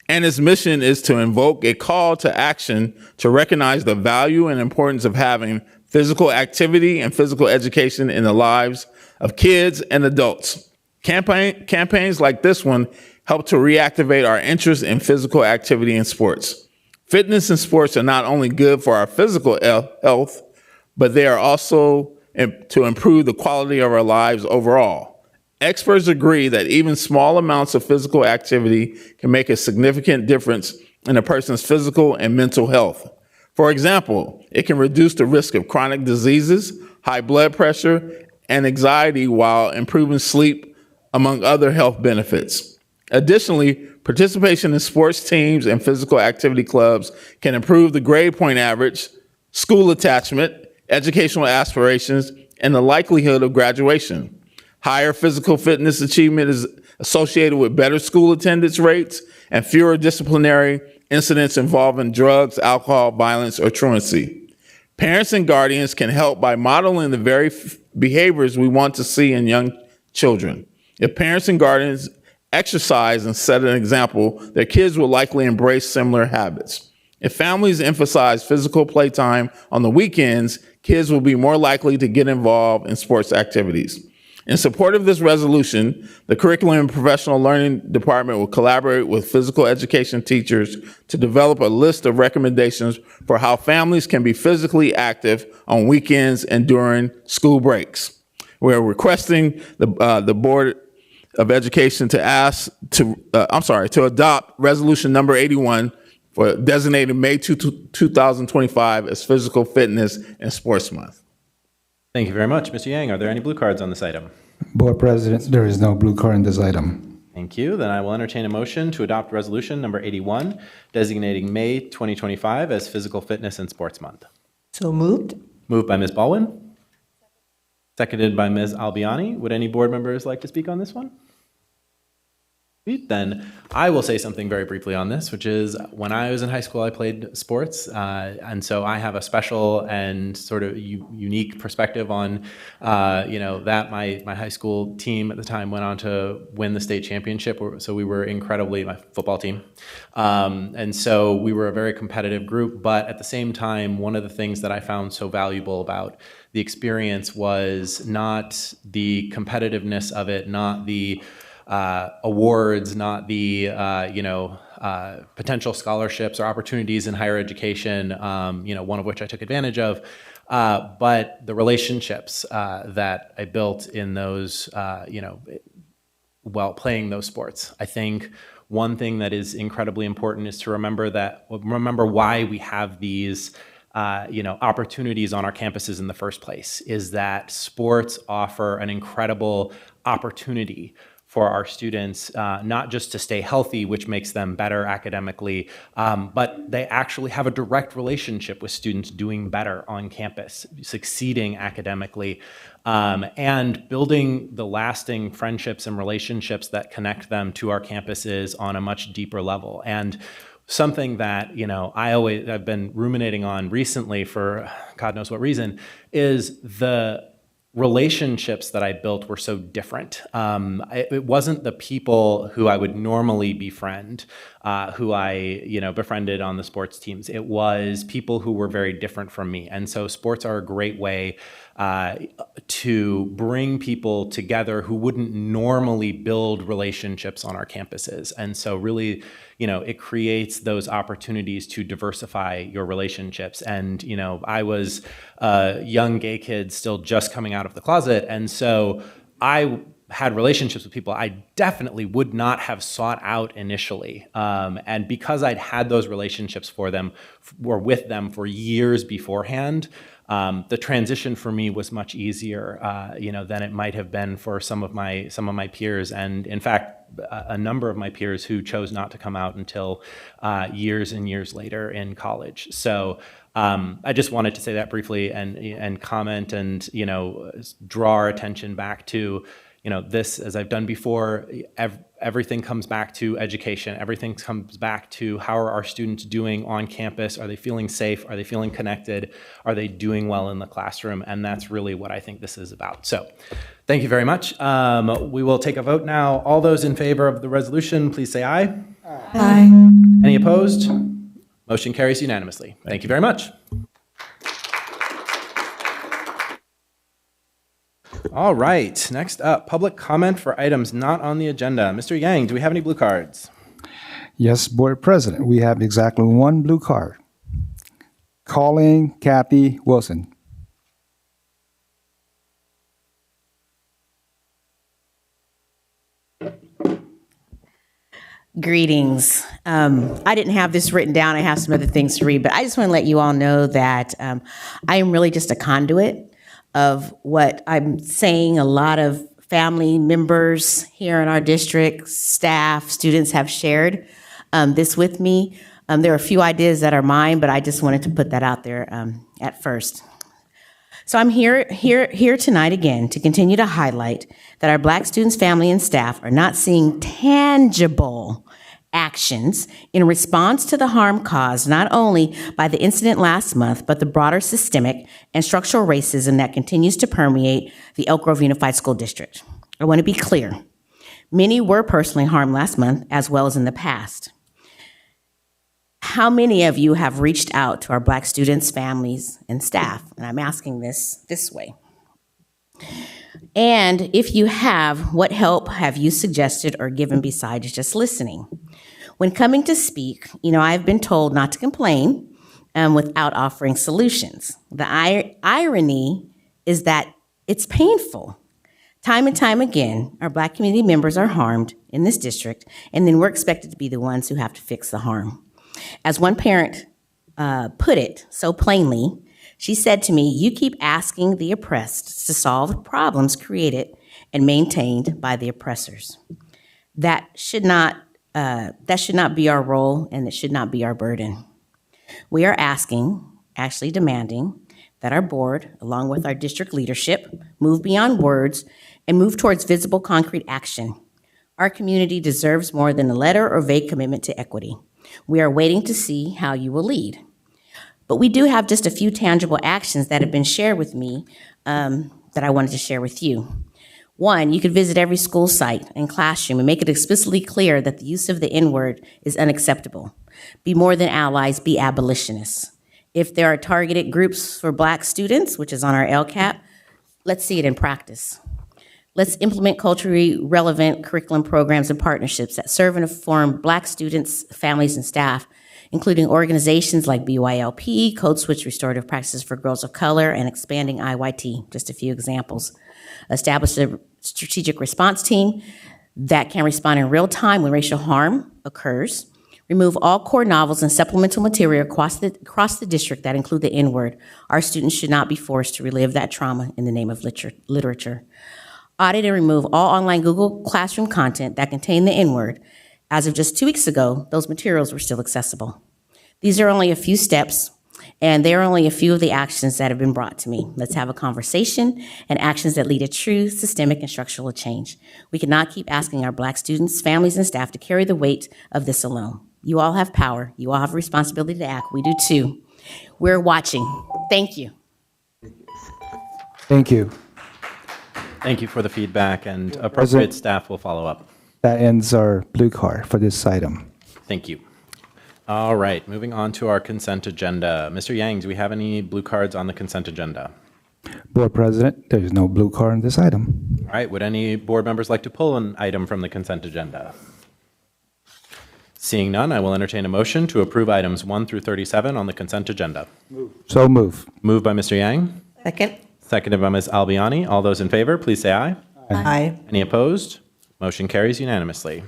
and its mission is to invoke a call to action to recognize the value and importance of having physical activity and physical education in the lives of kids and adults. Campaigns like this one help to reactivate our interest in physical activity and sports. Fitness and sports are not only good for our physical health, but they are also to improve the quality of our lives overall. Experts agree that even small amounts of physical activity can make a significant difference in a person's physical and mental health. For example, it can reduce the risk of chronic diseases, high blood pressure, and anxiety while improving sleep, among other health benefits. Additionally, participation in sports teams and physical activity clubs can improve the grade point average, school attachment, educational aspirations, and the likelihood of graduation. Higher physical fitness achievement is associated with better school attendance rates and fewer disciplinary incidents involving drugs, alcohol, violence, or truancy. Parents and guardians can help by modeling the very behaviors we want to see in young children. If parents and guardians exercise and set an example, their kids will likely embrace similar habits. If families emphasize physical playtime on the weekends, kids will be more likely to get involved in sports activities. In support of this resolution, the Curriculum and Professional Learning Department will collaborate with physical education teachers to develop a list of recommendations for how families can be physically active on weekends and during school breaks. We're requesting the Board of Education to adopt resolution number 81 for designated May 2025 as Physical Fitness and Sports Month. Thank you very much. Mr. Yang, are there any blue cards on this item? Board President, there is no blue card on this item. Thank you. Then I will entertain a motion to adopt resolution number 81, designating May 2025 as Physical Fitness and Sports Month. So moved. Moved by Ms. Baldwin. Seconded by Ms. Albiani. Would any board members like to speak on this one? Then I will say something very briefly on this, which is when I was in high school, I played sports. And so I have a special and sort of unique perspective on, that my high school team at the time went on to win the state championship. So we were my football team. And so we were a very competitive group. But at the same time, one of the things that I found so valuable about the experience was not the competitiveness of it, not the awards, not the potential scholarships or opportunities in higher education, one of which I took advantage of, but the relationships that I built in those, while playing those sports. I think one thing that is incredibly important is to remember why we have these opportunities on our campuses in the first place, is that sports offer an incredible opportunity for our students, not just to stay healthy, which makes them better academically, but they actually have a direct relationship with students doing better on campus, succeeding academically, and building the lasting friendships and relationships that connect them to our campuses on a much deeper level. And something that, I've been ruminating on recently for God knows what reason, is the relationships that I built were so different. It wasn't the people who I would normally befriend, who I, befriended on the sports teams. It was people who were very different from me. And so sports are a great way to bring people together who wouldn't normally build relationships on our campuses. And so really, it creates those opportunities to diversify your relationships. And, I was a young gay kid still just coming out of the closet. And so I had relationships with people I definitely would not have sought out initially. And because I'd had those relationships with them for years beforehand, the transition for me was much easier, than it might have been for some of my peers. And in fact, a number of my peers who chose not to come out until years and years later in college. So I just wanted to say that briefly and comment and, draw our attention back to, this, as I've done before, everything comes back to education. Everything comes back to how are our students doing on campus? Are they feeling safe? Are they feeling connected? Are they doing well in the classroom? And that's really what I think this is about. So thank you very much. We will take a vote now. All those in favor of the resolution, please say aye. Aye. Any opposed? Motion carries unanimously. Thank you very much. All right, next up, public comment for items not on the agenda. Mr. Yang, do we have any blue cards? Yes, Board President, we have exactly one blue card. Calling Kathy Wilson. Greetings. I didn't have this written down. I have some other things to read, but I just want to let you all know that I am really just a conduit of what I'm saying. A lot of family members here in our district, staff, students have shared this with me. There are a few ideas that are mine, but I just wanted to put that out there at first. So I'm here tonight again to continue to highlight that our Black students, family, and staff are not seeing tangible actions in response to the harm caused not only by the incident last month, but the broader systemic and structural racism that continues to permeate the Elk Grove Unified School District. I want to be clear. Many were personally harmed last month, as well as in the past. How many of you have reached out to our Black students, families, and staff? And I'm asking this way. And if you have, what help have you suggested or given besides just listening? When coming to speak, I've been told not to complain without offering solutions. The irony is that it's painful. Time and time again, our Black community members are harmed in this district, and then we're expected to be the ones who have to fix the harm. As one parent put it so plainly, she said to me, "You keep asking the oppressed to solve problems created and maintained by the oppressors. That should not be our role, and it should not be our burden." We are actually demanding, that our board, along with our district leadership, move beyond words and move towards visible concrete action. Our community deserves more than a letter or vague commitment to equity. We are waiting to see how you will lead. But we do have just a few tangible actions that have been shared with me that I wanted to share with you. One, you could visit every school site and classroom and make it explicitly clear that the use of the N-word is unacceptable. Be more than allies, be abolitionists. If there are targeted groups for Black students, which is on our LCAP, let's see it in practice. Let's implement culturally relevant curriculum programs and partnerships that serve and inform Black students, families, and staff, including organizations like BYLP, Code Switch Restorative Practices for Girls of Color, and expanding IYT, just a few examples. Establish a strategic response team that can respond in real time when racial harm occurs. Remove all core novels and supplemental material across the district that include the N-word. Our students should not be forced to relive that trauma in the name of literature. Audit and remove all online Google Classroom content that contain the N-word. As of just 2 weeks ago, those materials were still accessible. These are only a few steps, and they are only a few of the actions that have been brought to me. Let's have a conversation and actions that lead to true systemic and structural change. We cannot keep asking our Black students, families, and staff to carry the weight of this alone. You all have power. You all have a responsibility to act. We do too. We're watching. Thank you. Thank you. Thank you for the feedback, and appropriate staff will follow up. That ends our blue card for this item. Thank you. All right, moving on to our consent agenda. Mr. Yang, do we have any blue cards on the consent agenda? Board President, there is no blue card on this item. All right, would any board members like to pull an item from the consent agenda? Seeing none, I will entertain a motion to approve items 1 through 37 on the consent agenda. So move. Moved by Mr. Yang. Second. Seconded by Ms. Albiani. All those in favor, please say aye. Aye. Any opposed? Motion carries unanimously.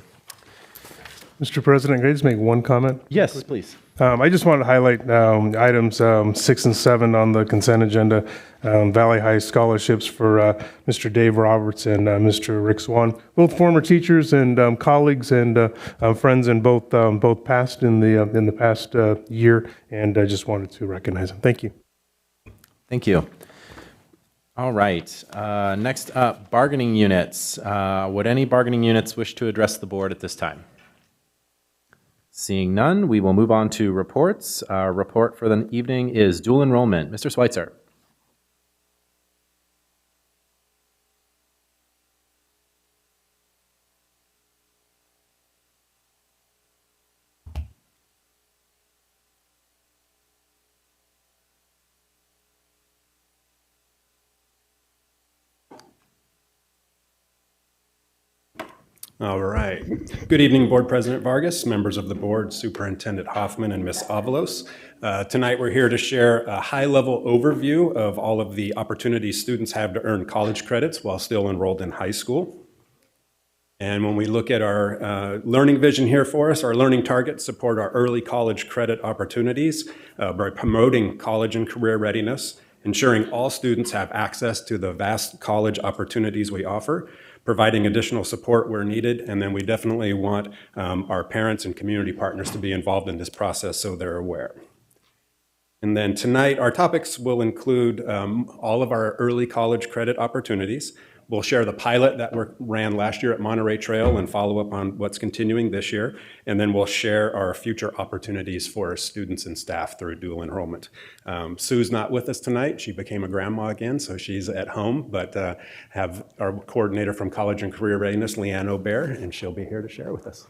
Mr. President, can I just make one comment? Yes, please. I just wanted to highlight items 6 and 7 on the consent agenda. Valley High scholarships for Mr. Dave Roberts and Mr. Rick Swan, both former teachers and colleagues and friends, and both passed in the past year, and I just wanted to recognize them. Thank you. Thank you. All right. Next up, bargaining units. Would any bargaining units wish to address the board at this time? Seeing none, we will move on to reports. Our report for the evening is dual enrollment. Mr. Schweitzer. All right. Good evening, Board President Vargas, members of the board, Superintendent Hoffman, and Ms. Avalos. Tonight, we're here to share a high-level overview of all of the opportunities students have to earn college credits while still enrolled in high school. And when we look at our learning vision here for us, our learning targets support our early college credit opportunities by promoting college and career readiness, ensuring all students have access to the vast college opportunities we offer, providing additional support where needed, and then we definitely want our parents and community partners to be involved in this process so they're aware. And then tonight, our topics will include all of our early college credit opportunities. We'll share the pilot that ran last year at Monterey Trail and follow up on what's continuing this year. And then we'll share our future opportunities for students and staff through dual enrollment. Sue's not with us tonight. She became a grandma again, so she's at home, but have our coordinator from College and Career Readiness, Leanne Aubert, and she'll be here to share with us.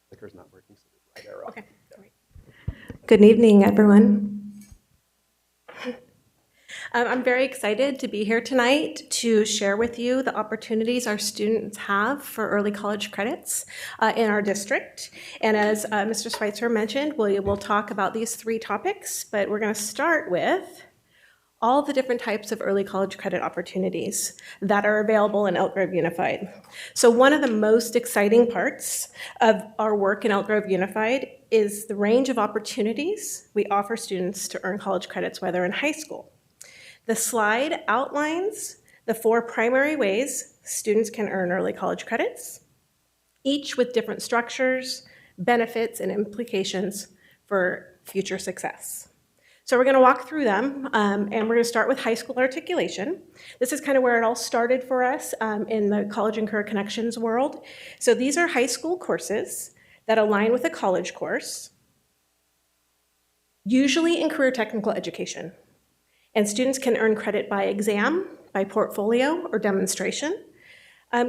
Clicker's not working, so right arrow. Okay, great. Good evening, everyone. I'm very excited to be here tonight to share with you the opportunities our students have for early college credits in our district. And as Mr. Schweitzer mentioned, we will talk about these 3 topics, but we're going to start with all the different types of early college credit opportunities that are available in Elk Grove Unified. So one of the most exciting parts of our work in Elk Grove Unified is the range of opportunities we offer students to earn college credits while they're in high school. The slide outlines the 4 primary ways students can earn early college credits, each with different structures, benefits, and implications for future success. So we're going to walk through them, and we're going to start with high school articulation. This is kind of where it all started for us in the College and Career Connections world. So these are high school courses that align with a college course, usually in career technical education. And students can earn credit by exam, by portfolio, or demonstration.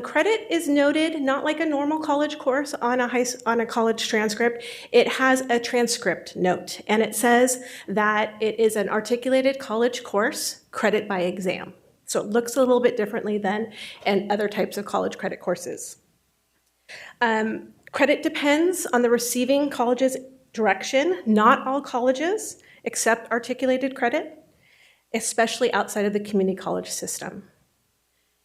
Credit is noted not like a normal college course on a college transcript. It has a transcript note, and it says that it is an articulated college course, credit by exam. So it looks a little bit differently than in other types of college credit courses. Credit depends on the receiving college's direction. Not all colleges accept articulated credit, especially outside of the community college system.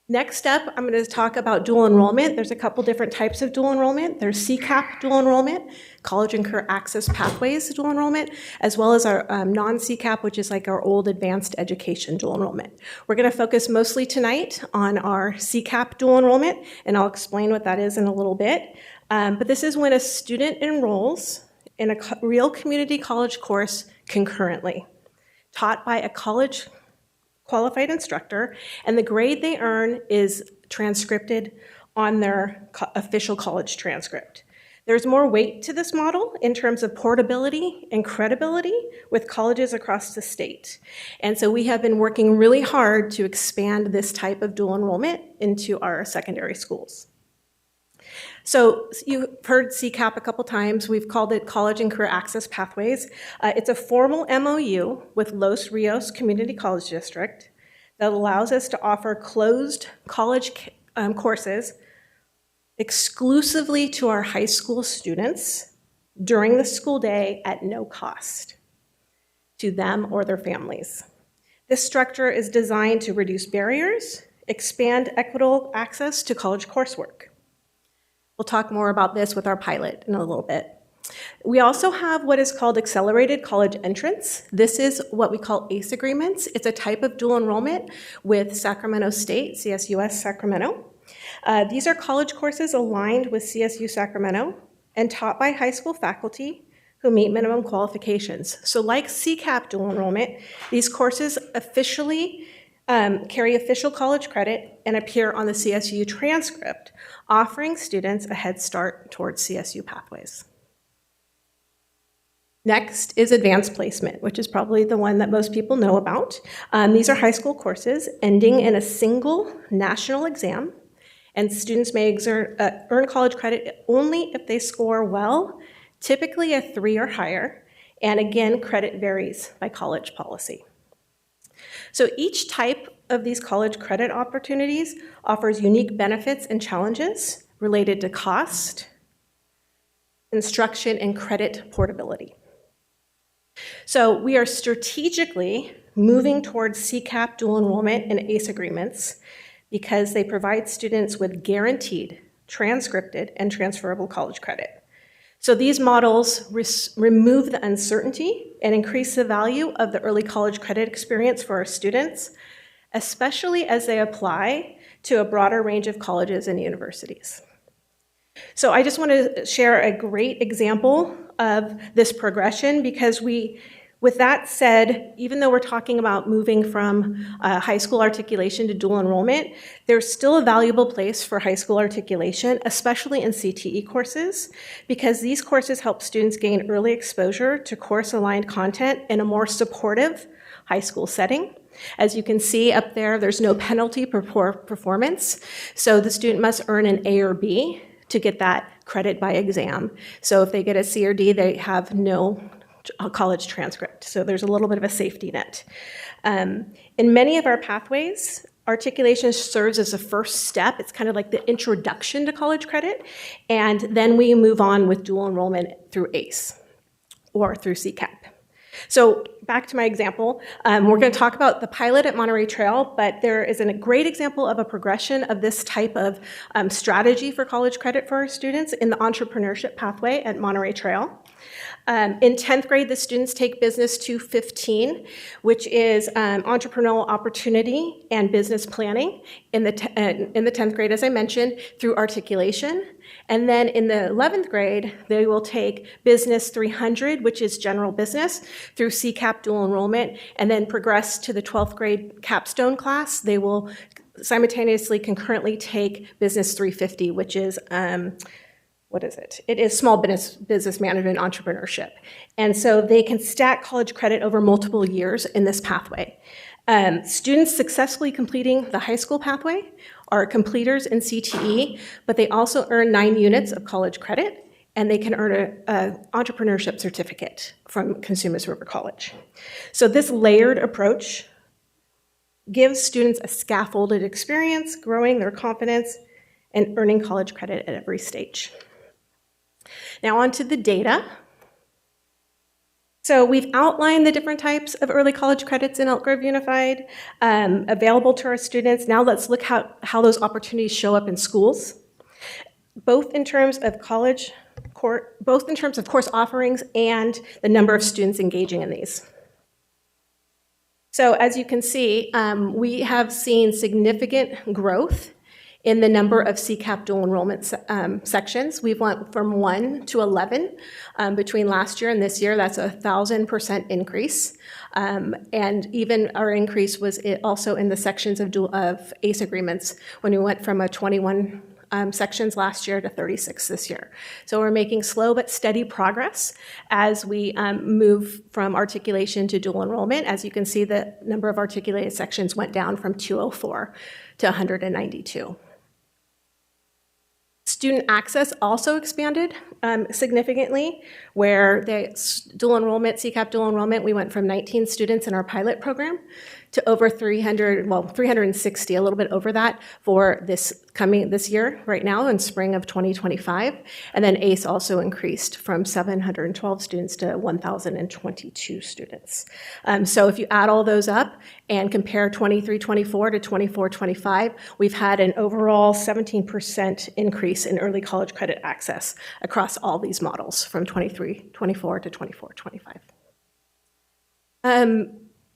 Next up, I'm going to talk about dual enrollment. There's a couple different types of dual enrollment. There's CCAP dual enrollment, College and Career Access Pathways dual enrollment, as well as our non-CCAP, which is like our old advanced education dual enrollment. We're going to focus mostly tonight on our CCAP dual enrollment, and I'll explain what that is in a little bit. But this is when a student enrolls in a real community college course concurrently, taught by a college qualified instructor, and the grade they earn is transcripted on their official college transcript. There's more weight to this model in terms of portability and credibility with colleges across the state. And so we have been working really hard to expand this type of dual enrollment into our secondary schools. So you've heard CCAP a couple times. We've called it College and Career Access Pathways. It's a formal MOU with Los Rios Community College District that allows us to offer closed college courses exclusively to our high school students during the school day at no cost to them or their families. This structure is designed to reduce barriers, expand equitable access to college coursework. We'll talk more about this with our pilot in a little bit. We also have what is called accelerated college entrance. This is what we call ACE agreements. It's a type of dual enrollment with Sacramento State, CSUS Sacramento. These are college courses aligned with CSU Sacramento and taught by high school faculty who meet minimum qualifications. So like CCAP dual enrollment, these courses officially carry official college credit and appear on the CSU transcript, offering students a head start towards CSU pathways. Next is advanced placement, which is probably the one that most people know about. These are high school courses ending in a single national exam, and students may earn college credit only if they score well, typically a 3 or higher, and again, credit varies by college policy. So each type of these college credit opportunities offers unique benefits and challenges related to cost, instruction, and credit portability. So we are strategically moving towards CCAP dual enrollment and ACE agreements because they provide students with guaranteed, transcripted, and transferable college credit. So these models remove the uncertainty and increase the value of the early college credit experience for our students, especially as they apply to a broader range of colleges and universities. So I just want to share a great example of this progression because with that said, even though we're talking about moving from high school articulation to dual enrollment, there's still a valuable place for high school articulation, especially in CTE courses, because these courses help students gain early exposure to course-aligned content in a more supportive high school setting. As you can see up there, there's no penalty for poor performance, so the student must earn an A or B to get that credit by exam. So if they get a C or D, they have no college transcript. So there's a little bit of a safety net. In many of our pathways, articulation serves as a first step. It's kind of like the introduction to college credit. And then we move on with dual enrollment through ACE or through CCAP. So back to my example, we're going to talk about the pilot at Monterey Trail, but there is a great example of a progression of this type of strategy for college credit for our students in the entrepreneurship pathway at Monterey Trail. In 10th grade, the students take Business 215, which is entrepreneurial opportunity and business planning in the 10th grade, as I mentioned, through articulation. And then in the 11th grade, they will take Business 300, which is general business, through CCAP dual enrollment, and then progress to the 12th grade capstone class. They will simultaneously concurrently take Business 350, which is what is it? It is small business management entrepreneurship. And so they can stack college credit over multiple years in this pathway. Students successfully completing the high school pathway are completers in CTE, but they also earn 9 units of college credit, and they can earn an entrepreneurship certificate from Consumers River College. So this layered approach gives students a scaffolded experience, growing their confidence and earning college credit at every stage. Now on to the data. So we've outlined the different types of early college credits in Elk Grove Unified available to our students. Now let's look how those opportunities show up in schools, both in terms of course offerings and the number of students engaging in these. So as you can see, we have seen significant growth in the number of CCAP dual enrollment sections. We've went from 1 to 11 between last year and this year. That's a 1,000% increase. And even our increase was also in the sections of ACE agreements when we went from a 21 sections last year to 36 this year. So we're making slow but steady progress as we move from articulation to dual enrollment. As you can see, the number of articulated sections went down from 204 to 192. Student access also expanded significantly, where the dual enrollment, CCAP dual enrollment, we went from 19 students in our pilot program to over 360, a little bit over that for this year, right now in spring of 2025. And then ACE also increased from 712 students to 1,022 students. So if you add all those up and compare 23-24 to 24-25, we've had an overall 17% increase in early college credit access across all these models from 23-24 to 24-25.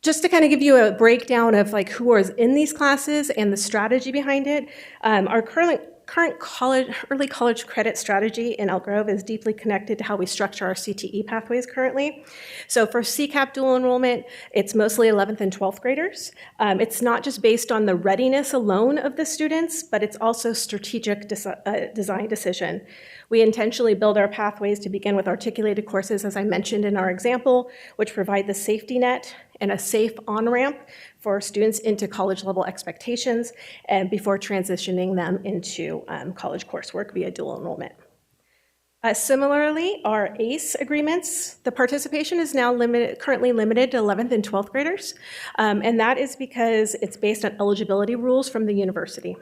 Just to kind of give you a breakdown of like who is in these classes and the strategy behind it, our current early college credit strategy in Elk Grove is deeply connected to how we structure our CTE pathways currently. So for CCAP dual enrollment, it's mostly 11th and 12th graders. It's not just based on the readiness alone of the students, but it's also strategic design decision. We intentionally build our pathways to begin with articulated courses, as I mentioned in our example, which provide the safety net and a safe on-ramp for students into college-level expectations and before transitioning them into college coursework via dual enrollment. Similarly, our ACE agreements, the participation is now currently limited to 11th and 12th graders, and that is because it's based on eligibility rules from the university.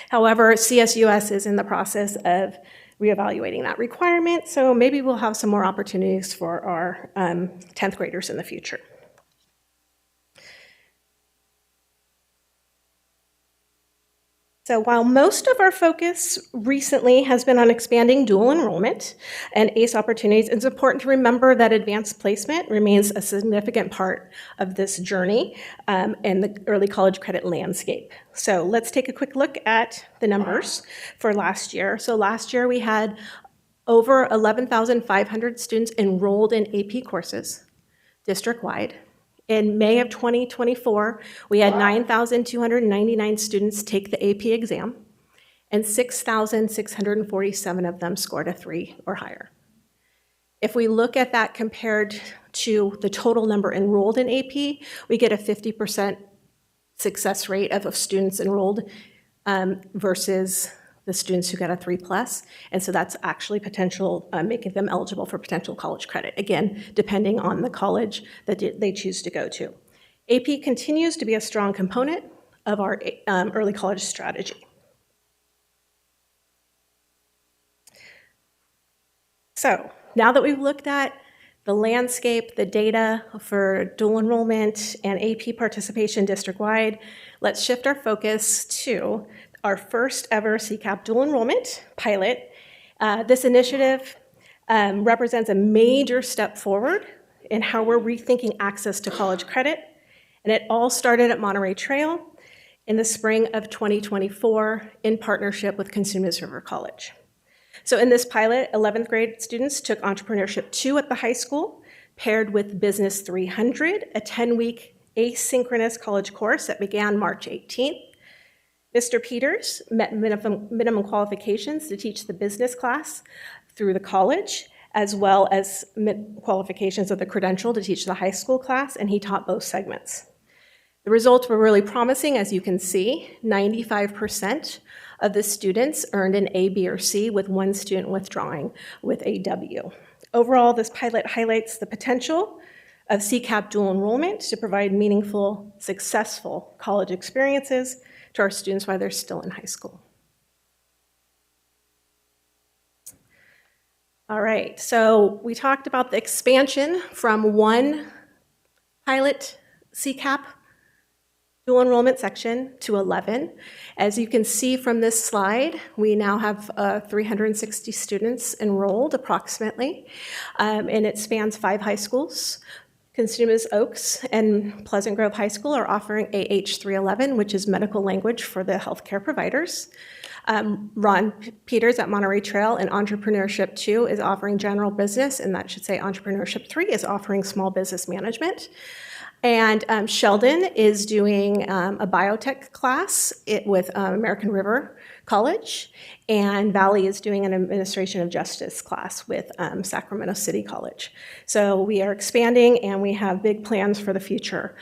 However, CSUS is in the process of reevaluating that requirement, so maybe we'll have some more opportunities for our 10th graders in the future. So while most of our focus recently has been on expanding dual enrollment and ACE opportunities, it's important to remember that advanced placement remains a significant part of this journey in the early college credit landscape. So let's take a quick look at the numbers for last year. So last year we had over 11,500 students enrolled in AP courses district-wide. In May of 2024, we had 9,299 students take the AP exam, and 6,647 of them scored a 3 or higher. If we look at that compared to the total number enrolled in AP, we get a 50% success rate of students enrolled versus the students who got a 3+, and so that's actually potential, making them eligible for potential college credit, again, depending on the college that they choose to go to. AP continues to be a strong component of our early college strategy. So now that we've looked at the landscape, the data for dual enrollment and AP participation district-wide, let's shift our focus to our first ever CCAP dual enrollment pilot. This initiative represents a major step forward in how we're rethinking access to college credit. And it all started at Monterey Trail in the spring of 2024 in partnership with Consumers River College. So in this pilot, 11th grade students took Entrepreneurship 2 at the high school, paired with Business 300, a 10-week asynchronous college course that began March 18th. Mr. Peters met minimum qualifications to teach the business class through the college, as well as qualifications of the credential to teach the high school class, and he taught both segments. The results were really promising, as you can see. 95% of the students earned an A, B, or C, with one student withdrawing with a W. Overall, this pilot highlights the potential of CCAP dual enrollment to provide meaningful, successful college experiences to our students while they're still in high school. All right, so we talked about the expansion from one pilot CCAP dual enrollment section to 11. As you can see from this slide, we now have 360 students enrolled approximately, and it spans 5 high schools. Consumers Oaks and Pleasant Grove High School are offering AH311, which is medical language for the healthcare providers. Ron Peters at Monterey Trail and Entrepreneurship 2 is offering general business, and that should say Entrepreneurship 3 is offering small business management. And Sheldon is doing a biotech class with American River College, and Valley is doing an administration of justice class with Sacramento City College. So we are expanding, and we have big plans for the future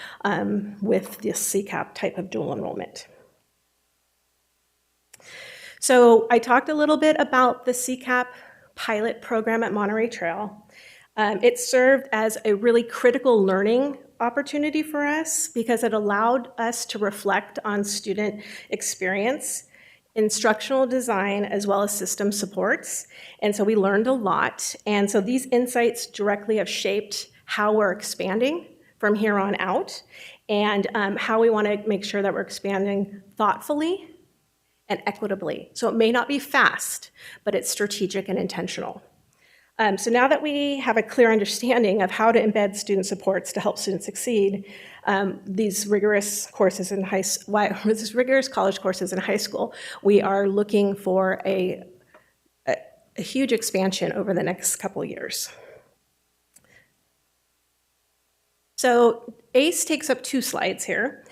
with this CCAP type of dual enrollment. So I talked a little bit about the CCAP pilot program at Monterey Trail. It served as a really critical learning opportunity for us because it allowed us to reflect on student experience, instructional design, as well as system supports. And so we learned a lot. And so these insights directly have shaped how we're expanding from here on out, and how we want to make sure that we're expanding thoughtfully and equitably. So it may not be fast, but it's strategic and intentional. So now that we have a clear understanding of how to embed student supports to help students succeed, these rigorous courses in rigorous college courses in high school, we are looking for a huge expansion over the next couple of years. So ACE takes up 2 slides here.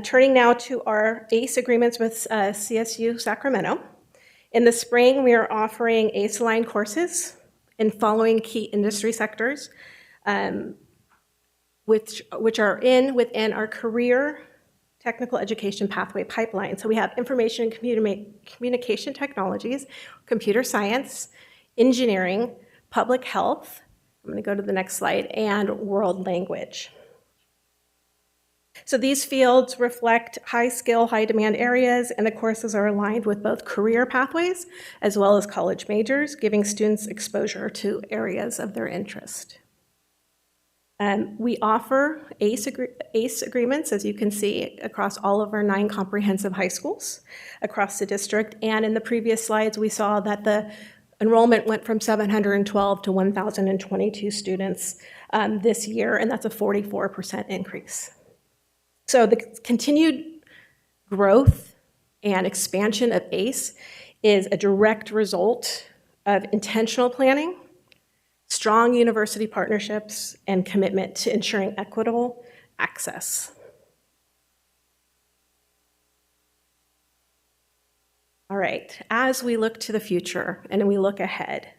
Turning now to our ACE agreements with CSU Sacramento. In the spring, we are offering ACE-aligned courses in following key industry sectors, which are within our career technical education pathway pipeline. So we have information and communication technologies, computer science, engineering, public health, I'm going to go to the next slide, and world language. So these fields reflect high skill, high demand areas, and the courses are aligned with both career pathways as well as college majors, giving students exposure to areas of their interest. We offer ACE agreements, as you can see, across all of our 9 comprehensive high schools across the district. And in the previous slides, we saw that the enrollment went from 712 to 1,022 students this year, and that's a 44% increase. So the continued growth and expansion of ACE is a direct result of intentional planning, strong university partnerships, and commitment to ensuring equitable access. All right, as we look to the future and we look ahead,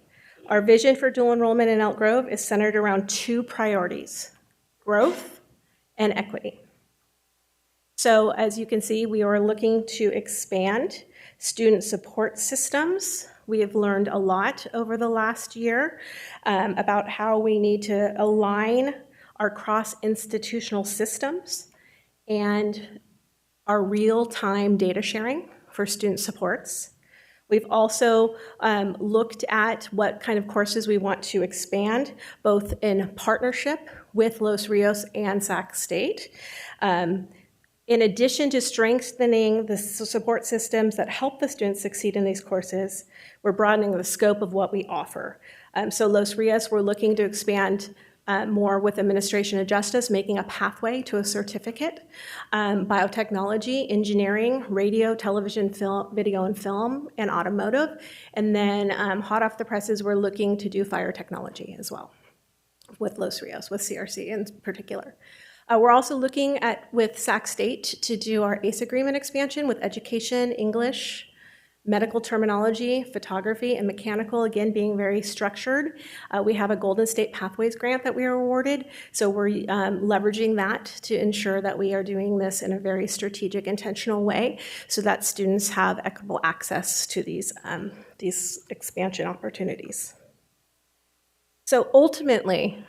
our vision for dual enrollment in Elk Grove is centered around 2 priorities: growth and equity. So as you can see, we are looking to expand student support systems. We have learned a lot over the last year about how we need to align our cross-institutional systems and our real-time data sharing for student supports. We've also looked at what kind of courses we want to expand, both in partnership with Los Rios and Sac State. In addition to strengthening the support systems that help the students succeed in these courses, we're broadening the scope of what we offer. So Los Rios, we're looking to expand more with administration of justice, making a pathway to a certificate. Biotechnology, engineering, radio, television, film, video and film, and automotive. And then hot off the presses, we're looking to do fire technology as well with Los Rios, with CRC in particular. We're also looking at, with Sac State, to do our ACE agreement expansion with education, English, medical terminology, photography, and mechanical, again, being very structured. We have a Golden State Pathways grant that we are awarded, so we're leveraging that to ensure that we are doing this in a very strategic, intentional way so that students have equitable access to these expansion opportunities. So ultimately,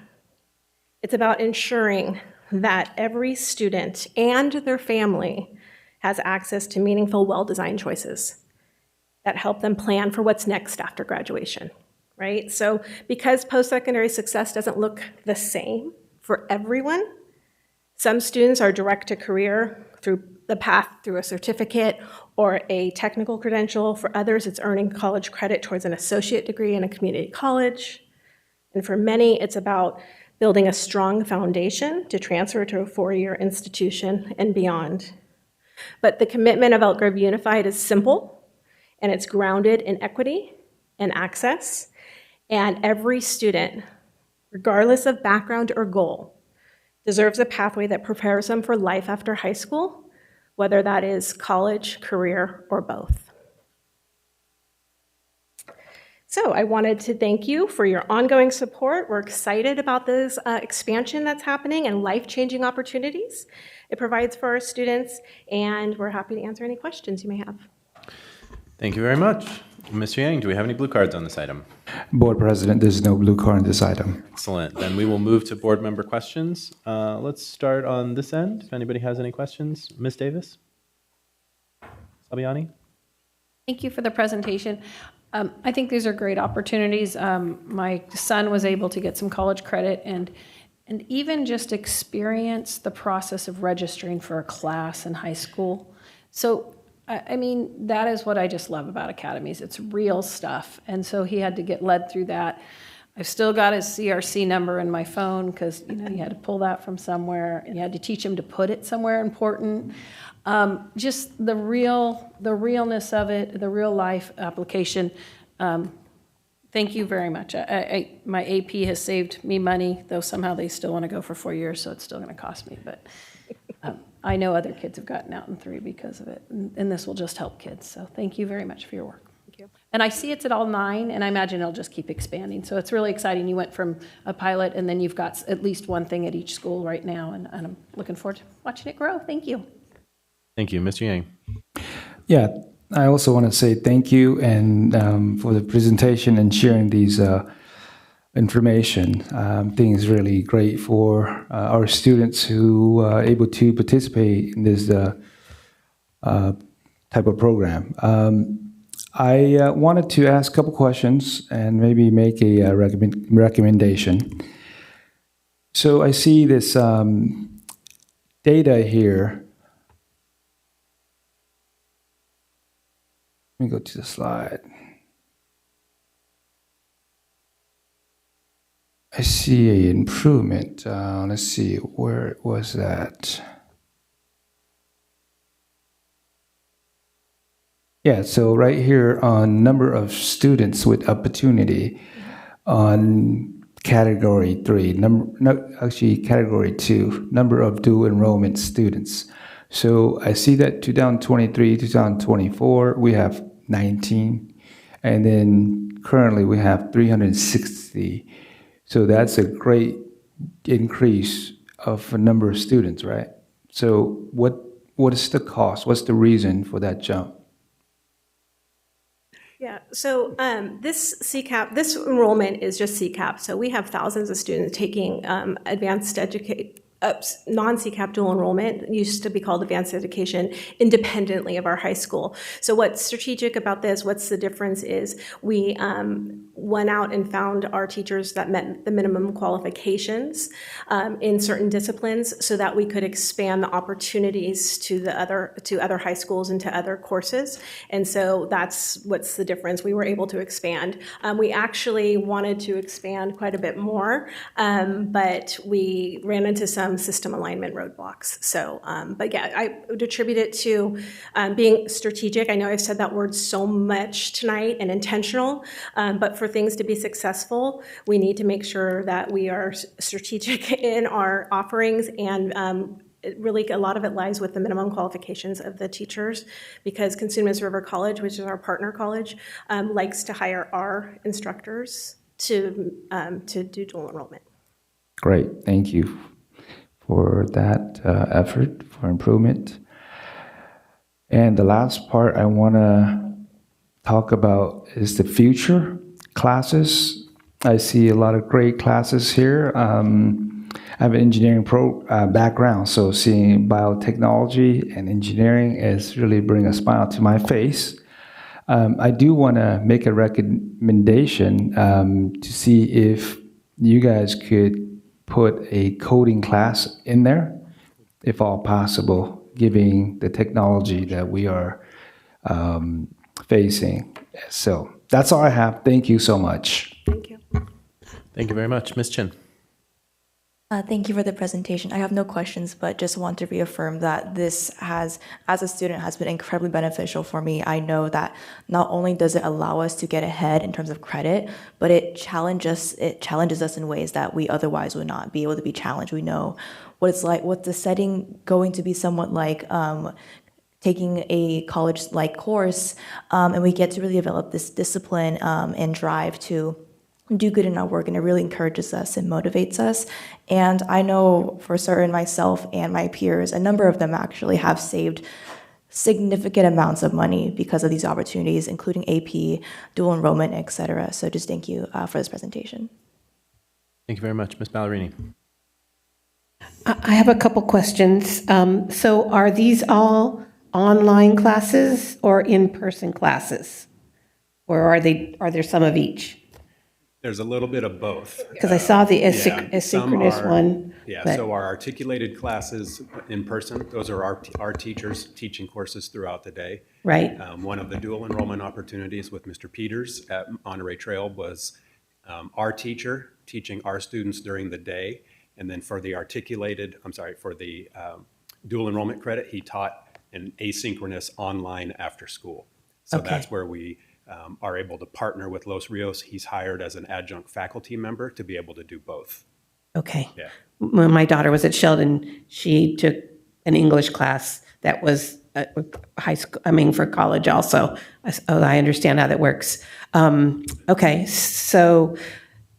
it's about ensuring that every student and their family has access to meaningful, well-designed choices that help them plan for what's next after graduation, right? So because post-secondary success doesn't look the same for everyone, some students are direct to career through the path through a certificate or a technical credential. For others, it's earning college credit towards an associate degree in a community college. And for many, it's about building a strong foundation to transfer to a four-year institution and beyond. But the commitment of Elk Grove Unified is simple, and it's grounded in equity and access. And every student, regardless of background or goal, deserves a pathway that prepares them for life after high school, whether that is college, career, or both. So I wanted to thank you for your ongoing support. We're excited about this expansion that's happening and life-changing opportunities it provides for our students, and we're happy to answer any questions you may have. Thank you very much. Mr. Yang, do we have any blue cards on this item? Board President, there's no blue card on this item. Excellent. Then we will move to board member questions. Let's start on this end. If anybody has any questions. Ms. Davis? Sabiani? Thank you for the presentation. I think these are great opportunities. My son was able to get some college credit and even just experience the process of registering for a class in high school. So I mean, that is what I just love about academies. It's real stuff. And so he had to get led through that. I've still got his CRC number in my phone because, you know, you had to pull that from somewhere and you had to teach him to put it somewhere important. Just the realness of it, the real life application. Thank you very much. My AP has saved me money, though somehow they still want to go for 4 years, so it's still going to cost me. But I know other kids have gotten out in 3 because of it, and this will just help kids. So thank you very much for your work. Thank you. And I see it's at all 9, and I imagine it'll just keep expanding. So it's really exciting. You went from a pilot, and then you've got at least one thing at each school right now, and I'm looking forward to watching it grow. Thank you. Thank you. Mr. Yang? Yeah, I also want to say thank you and for the presentation and sharing these information. I think it's really great for our students who are able to participate in this type of program. I wanted to ask a couple questions and maybe make a recommendation. So I see this data here. Let me go to the slide. I see an improvement. Let's see, where was that? Yeah, so right here on number of students with opportunity on category 3, category 2, number of dual enrollment students. So I see that 2023, 2024, we have 19, and then currently we have 360. So that's a great increase of a number of students, right? So what is the cost? What's the reason for that jump? Yeah, so this CCAP, this enrollment is just CCAP. So we have thousands of students taking advanced non-CCAP dual enrollment, used to be called advanced education, independently of our high school. So what's strategic about this, what's the difference is we went out and found our teachers that met the minimum qualifications in certain disciplines so that we could expand the opportunities to other high schools and to other courses. And so that's what's the difference. We were able to expand. We actually wanted to expand quite a bit more, but we ran into some system alignment roadblocks. So, but yeah, I would attribute it to being strategic. I know I've said that word so much tonight, and intentional, but for things to be successful, we need to make sure that we are strategic in our offerings, and really a lot of it lies with the minimum qualifications of the teachers, because Cosumnes River College, which is our partner college, likes to hire our instructors to do dual enrollment. Great, thank you for that effort for improvement. And the last part I want to talk about is the future classes. I see a lot of great classes here. I have an engineering background, so seeing biotechnology and engineering is really bringing a smile to my face. I do want to make a recommendation to see if you guys could put a coding class in there, if all possible, given the technology that we are facing. So that's all I have. Thank you so much. Thank you. Thank you very much. Ms. Chin. Thank you for the presentation. I have no questions, but just want to reaffirm that this has, as a student, has been incredibly beneficial for me. I know that not only does it allow us to get ahead in terms of credit, but it challenges us in ways that we otherwise would not be able to be challenged. We know what it's like, what the setting going to be somewhat like, taking a college-like course, and we get to really develop this discipline and drive to do good in our work, and it really encourages us and motivates us. And I know for certain myself and my peers, a number of them actually have saved significant amounts of money because of these opportunities, including AP, dual enrollment, et cetera. So just thank you for this presentation. Thank you very much. Ms. Ballerini. I have a couple questions. So are these all online classes or in-person classes? Or are there some of each? There's a little bit of both. Because I saw the asynchronous one. Yeah, but- so our articulated classes in person, those are our teachers teaching courses throughout the day. Right. One of the dual enrollment opportunities with Mr. Peters at Monterey Trail was our teacher teaching our students during the day. And then for the dual enrollment credit, he taught an asynchronous online after school. So Okay. that's where we are able to partner with Los Rios. He's hired as an adjunct faculty member to be able to do both. Okay. Yeah. When my daughter was at Sheldon, she took an English class that was high school, for college also. So I understand how that works. Okay, so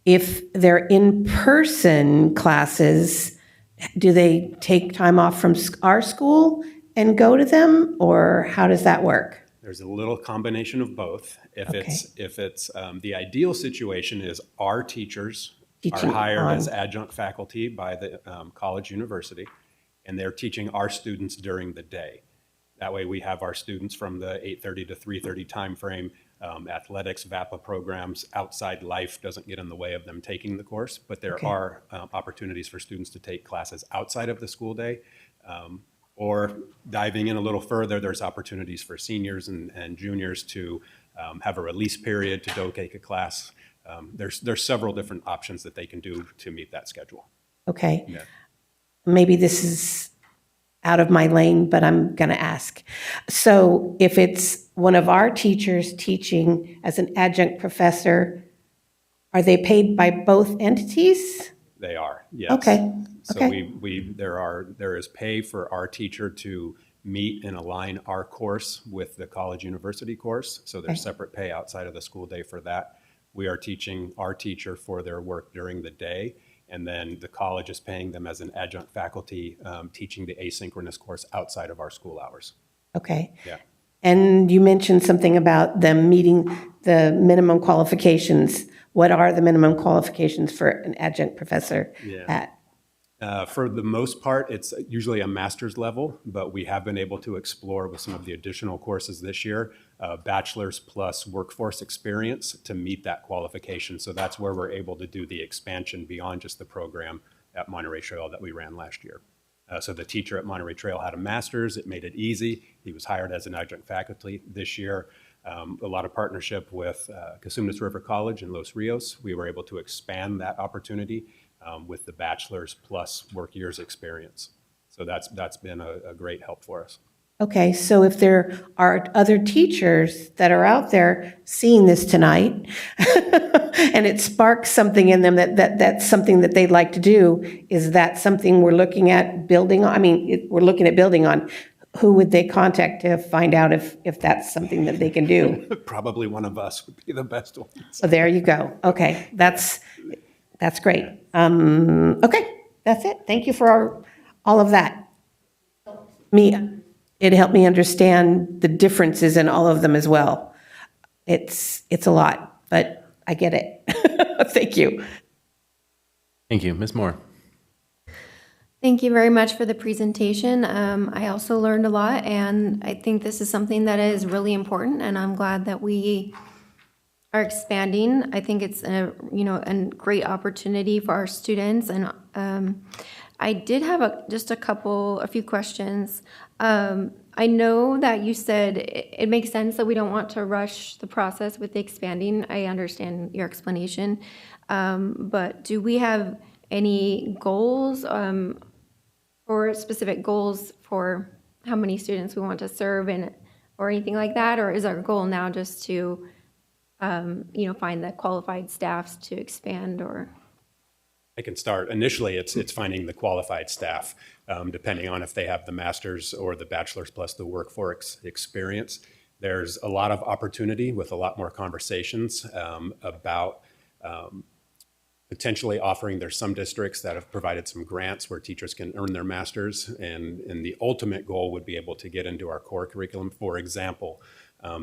if they're in-person classes, do they take time off from our school and go to them, or how does that work? There's a little combination of both. If it's the ideal situation is our teachers Teaching are hired on. as adjunct faculty by the college university, and they're teaching our students during the day. That way we have our students from the 8:30 to 3:30 timeframe. Athletics, VAPA programs, outside life doesn't get in the way of them taking the course, but there are opportunities for students to take classes outside of the school day. Or diving in a little further, there's opportunities for seniors and juniors to have a release period to go take a class. There's several different options that they can do to meet that schedule. Okay. Yeah. Maybe this is out of my lane, but I'm going to ask. So if it's one of our teachers teaching as an adjunct professor, are they paid by both entities? They are, yes. Okay. So Okay. there is pay for our teacher to meet and align our course with the college university course. So there's Okay. separate pay outside of the school day for that. We are teaching our teacher for their work during the day, and then the college is paying them as an adjunct faculty teaching the asynchronous course outside of our school hours. Okay. Yeah. And you mentioned something about them meeting the minimum qualifications. What are the minimum qualifications for an adjunct professor Yeah. at? For the most part, it's usually a master's level, but we have been able to explore with some of the additional courses this year, bachelor's plus workforce experience to meet that qualification. So that's where we're able to do the expansion beyond just the program at Monterey Trail that we ran last year. So the teacher at Monterey Trail had a master's. It made it easy. He was hired as an adjunct faculty this year. A lot of partnership with Cosumnes River College in Los Rios. We were able to expand that opportunity with the bachelor's plus work years experience. So that's been a great help for us. Okay, so if there are other teachers that are out there seeing this tonight and it sparks something in them that's something that they'd like to do, is that something we're looking at building on? I mean, we're looking at building on. Who would they contact to find out if that's something that they can do? Probably one of us would be the best one. So there you go. Okay, that's great. Okay, that's it. Thank you for all of that. It helped me understand the differences in all of them as well. It's a lot, but I get it. Thank you. Thank you. Ms. Moore. Thank you very much for the presentation. I also learned a lot, and I think this is something that is really important, and I'm glad that we are expanding. I think it's a great opportunity for our students, and I did have a few questions. I know that you said it makes sense that we don't want to rush the process with the expanding. I understand your explanation, but do we have any goals or specific goals for how many students we want to serve or anything like that? Or is our goal now just to, find the qualified staffs to expand? Or I can start. Initially, it's finding the qualified staff, depending on if they have the master's or the bachelor's plus the workforce experience. There's a lot of opportunity with a lot more conversations about potentially offering. There's some districts that have provided some grants where teachers can earn their master's, and the ultimate goal would be able to get into our core curriculum. For example,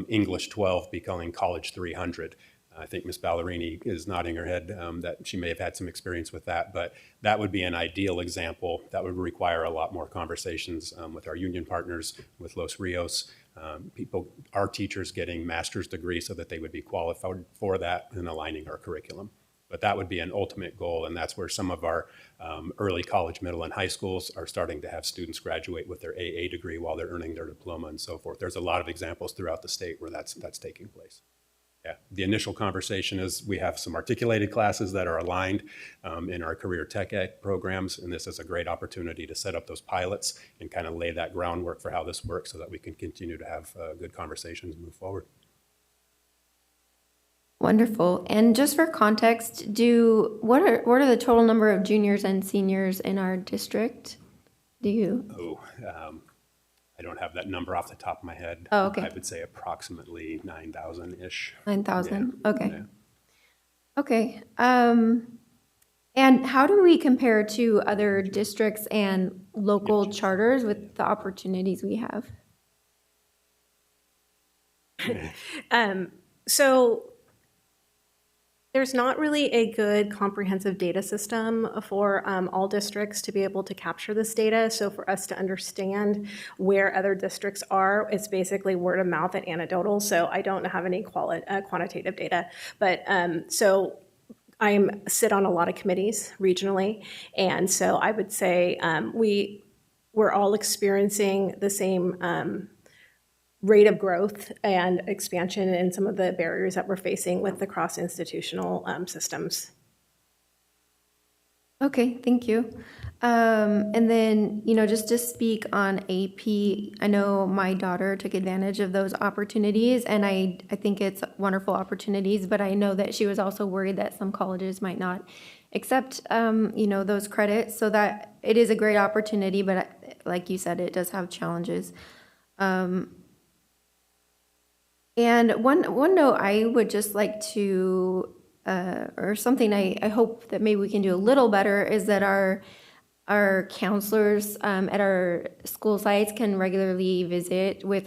English 12 becoming College 300. I think Ms. Ballerini is nodding her head that she may have had some experience with that, but that would be an ideal example. That would require a lot more conversations with our union partners, with Los Rios, our teachers getting master's degrees so that they would be qualified for that and aligning our curriculum. But that would be an ultimate goal, and that's where some of our early college, middle, and high schools are starting to have students graduate with their AA degree while they're earning their diploma and so forth. There's a lot of examples throughout the state where that's taking place. Yeah, the initial conversation is we have some articulated classes that are aligned in our career tech ed programs, and this is a great opportunity to set up those pilots and kind of lay that groundwork for how this works so that we can continue to have good conversations and move forward. Wonderful. And just for context, what are the total number of juniors and seniors in our district? Do you? I don't have that number off the top of my head. Oh, okay. I would say approximately 9,000-ish. 9,000. Yeah. Okay. Yeah. Okay. And how do we compare to other districts and local charters with the opportunities we have? So there's not really a good comprehensive data system for all districts to be able to capture this data. So for us to understand where other districts are, it's basically word of mouth and anecdotal. So I don't have any quantitative data. But so I sit on a lot of committees regionally. And so I would say we're all experiencing the same rate of growth and expansion and some of the barriers that we're facing with the cross-institutional systems. Okay, thank you. And then, just to speak on AP, I know my daughter took advantage of those opportunities, and I think it's wonderful opportunities, but I know that she was also worried that some colleges might not accept, those credits, so that it is a great opportunity, but like you said, it does have challenges. And one note I would just like to, or something I hope that maybe we can do a little better, is that our counselors at our school sites can regularly visit with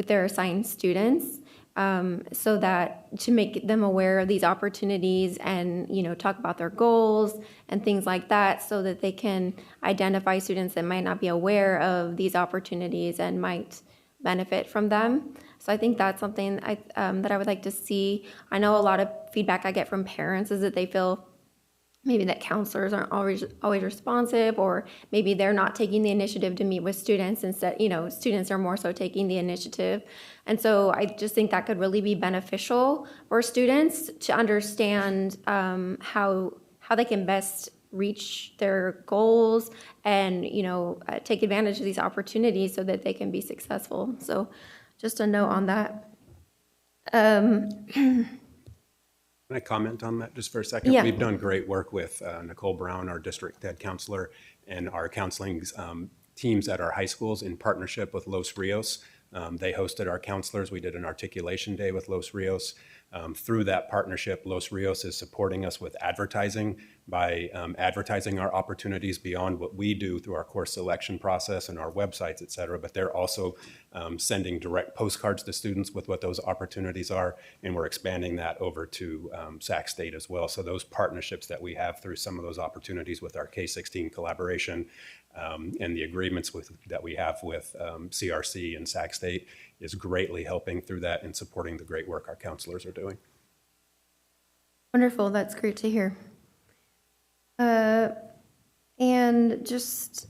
their assigned students. so that to make them aware of these opportunities and, talk about their goals and things like that so that they can identify students that might not be aware of these opportunities and might benefit from them. So I think that's something that I would like to see. I know a lot of feedback I get from parents is that they feel maybe that counselors aren't always responsive, or maybe they're not taking the initiative to meet with students. Instead, students are more so taking the initiative. And so I just think that could really be beneficial for students to understand how they can best reach their goals and, take advantage of these opportunities so that they can be successful. So just a note on that. Can I comment on that just for a second? Yeah. We've done great work with Nicole Brown, our district head counselor, and our counseling teams at our high schools in partnership with Los Rios. They hosted our counselors. We did an articulation day with Los Rios. Through that partnership, Los Rios is supporting us with advertising by advertising our opportunities beyond what we do through our course selection process and our websites, et cetera. But they're also sending direct postcards to students with what those opportunities are, and we're expanding that over to Sac State as well. So those partnerships that we have through some of those opportunities with our K-16 collaboration and the agreements that we have with CRC and Sac State is greatly helping through that and supporting the great work our counselors are doing. Wonderful. That's great to hear. And just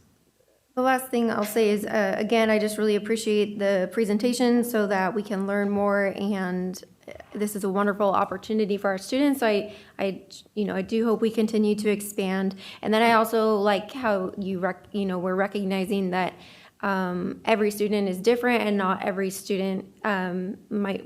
the last thing I'll say is, again, I just really appreciate the presentation so that we can learn more, and this is a wonderful opportunity for our students. I do hope we continue to expand. And then I also like how we're recognizing that every student is different, and not every student might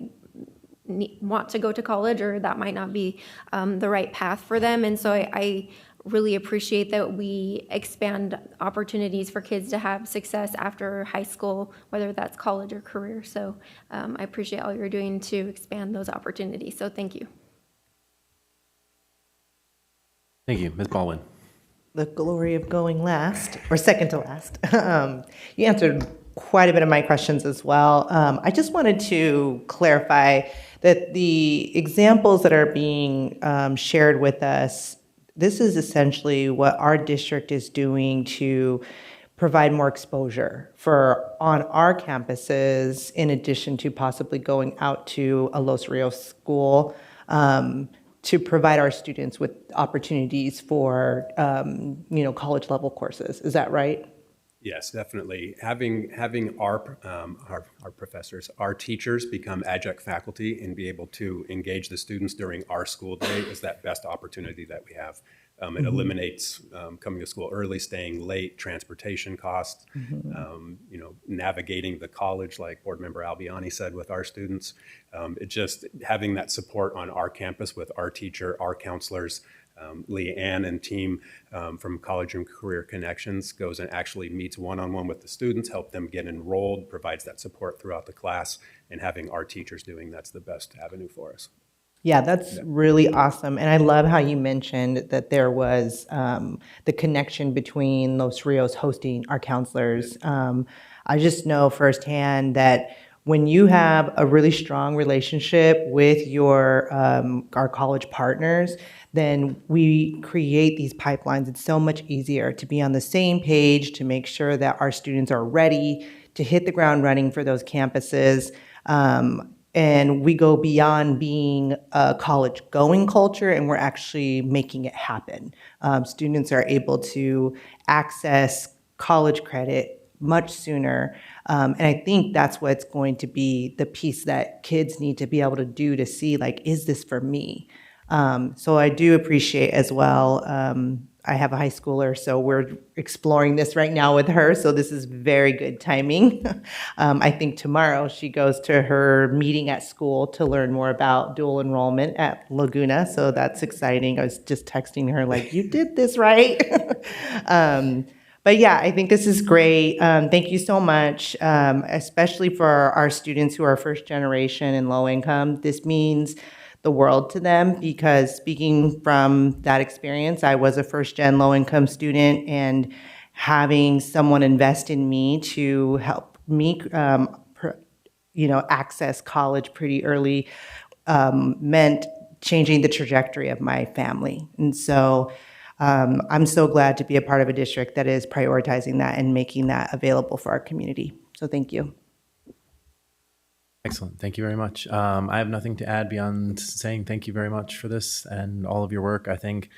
want to go to college, or that might not be the right path for them. And so I really appreciate that we expand opportunities for kids to have success after high school, whether that's college or career. So I appreciate all you're doing to expand those opportunities. So thank you. Thank you. Ms. Baldwin. The glory of going last, or second to last. You answered quite a bit of my questions as well. I just wanted to clarify that the examples that are being shared with us, this is essentially what our district is doing to provide more exposure on our campuses, in addition to possibly going out to a Los Rios school, to provide our students with opportunities for college level courses. Is that right? Yes, definitely. Having our professors, our teachers become adjunct faculty and be able to engage the students during our school day is that best opportunity that we have. It eliminates coming to school early, staying late, transportation costs, navigating the college, like Board Member Albiani said with our students. It just having that support on our campus with our teacher, our counselors, Leanne and team from College and Career Connections goes and actually meets one-on-one with the students, help them get enrolled, provides that support throughout the class, and having our teachers doing that's the best avenue for us. Yeah, that's really awesome. And I love how you mentioned that there was the connection between Los Rios hosting our counselors. I just know firsthand that when you have a really strong relationship with our college partners, then we create these pipelines. It's so much easier to be on the same page, to make sure that our students are ready to hit the ground running for those campuses. And we go beyond being a college-going culture, and we're actually making it happen. Students are able to access college credit much sooner. And I think that's what's going to be the piece that kids need to be able to do to see, like, is this for me? So I do appreciate as well, I have a high schooler, so we're exploring this right now with her, so this is very good timing. I think tomorrow she goes to her meeting at school to learn more about dual enrollment at Laguna, so that's exciting. I was just texting her like, you did this right. But yeah, I think this is great. Thank you so much, especially for our students who are first generation and low income. This means the world to them, because speaking from that experience, I was a first-gen low-income student, and having someone invest in me to help me, access college pretty early meant changing the trajectory of my family. And so I'm so glad to be a part of a district that is prioritizing that and making that available for our community. So thank you. Excellent. Thank you very much. I have nothing to add beyond saying thank you very much for this and all of your work. I think,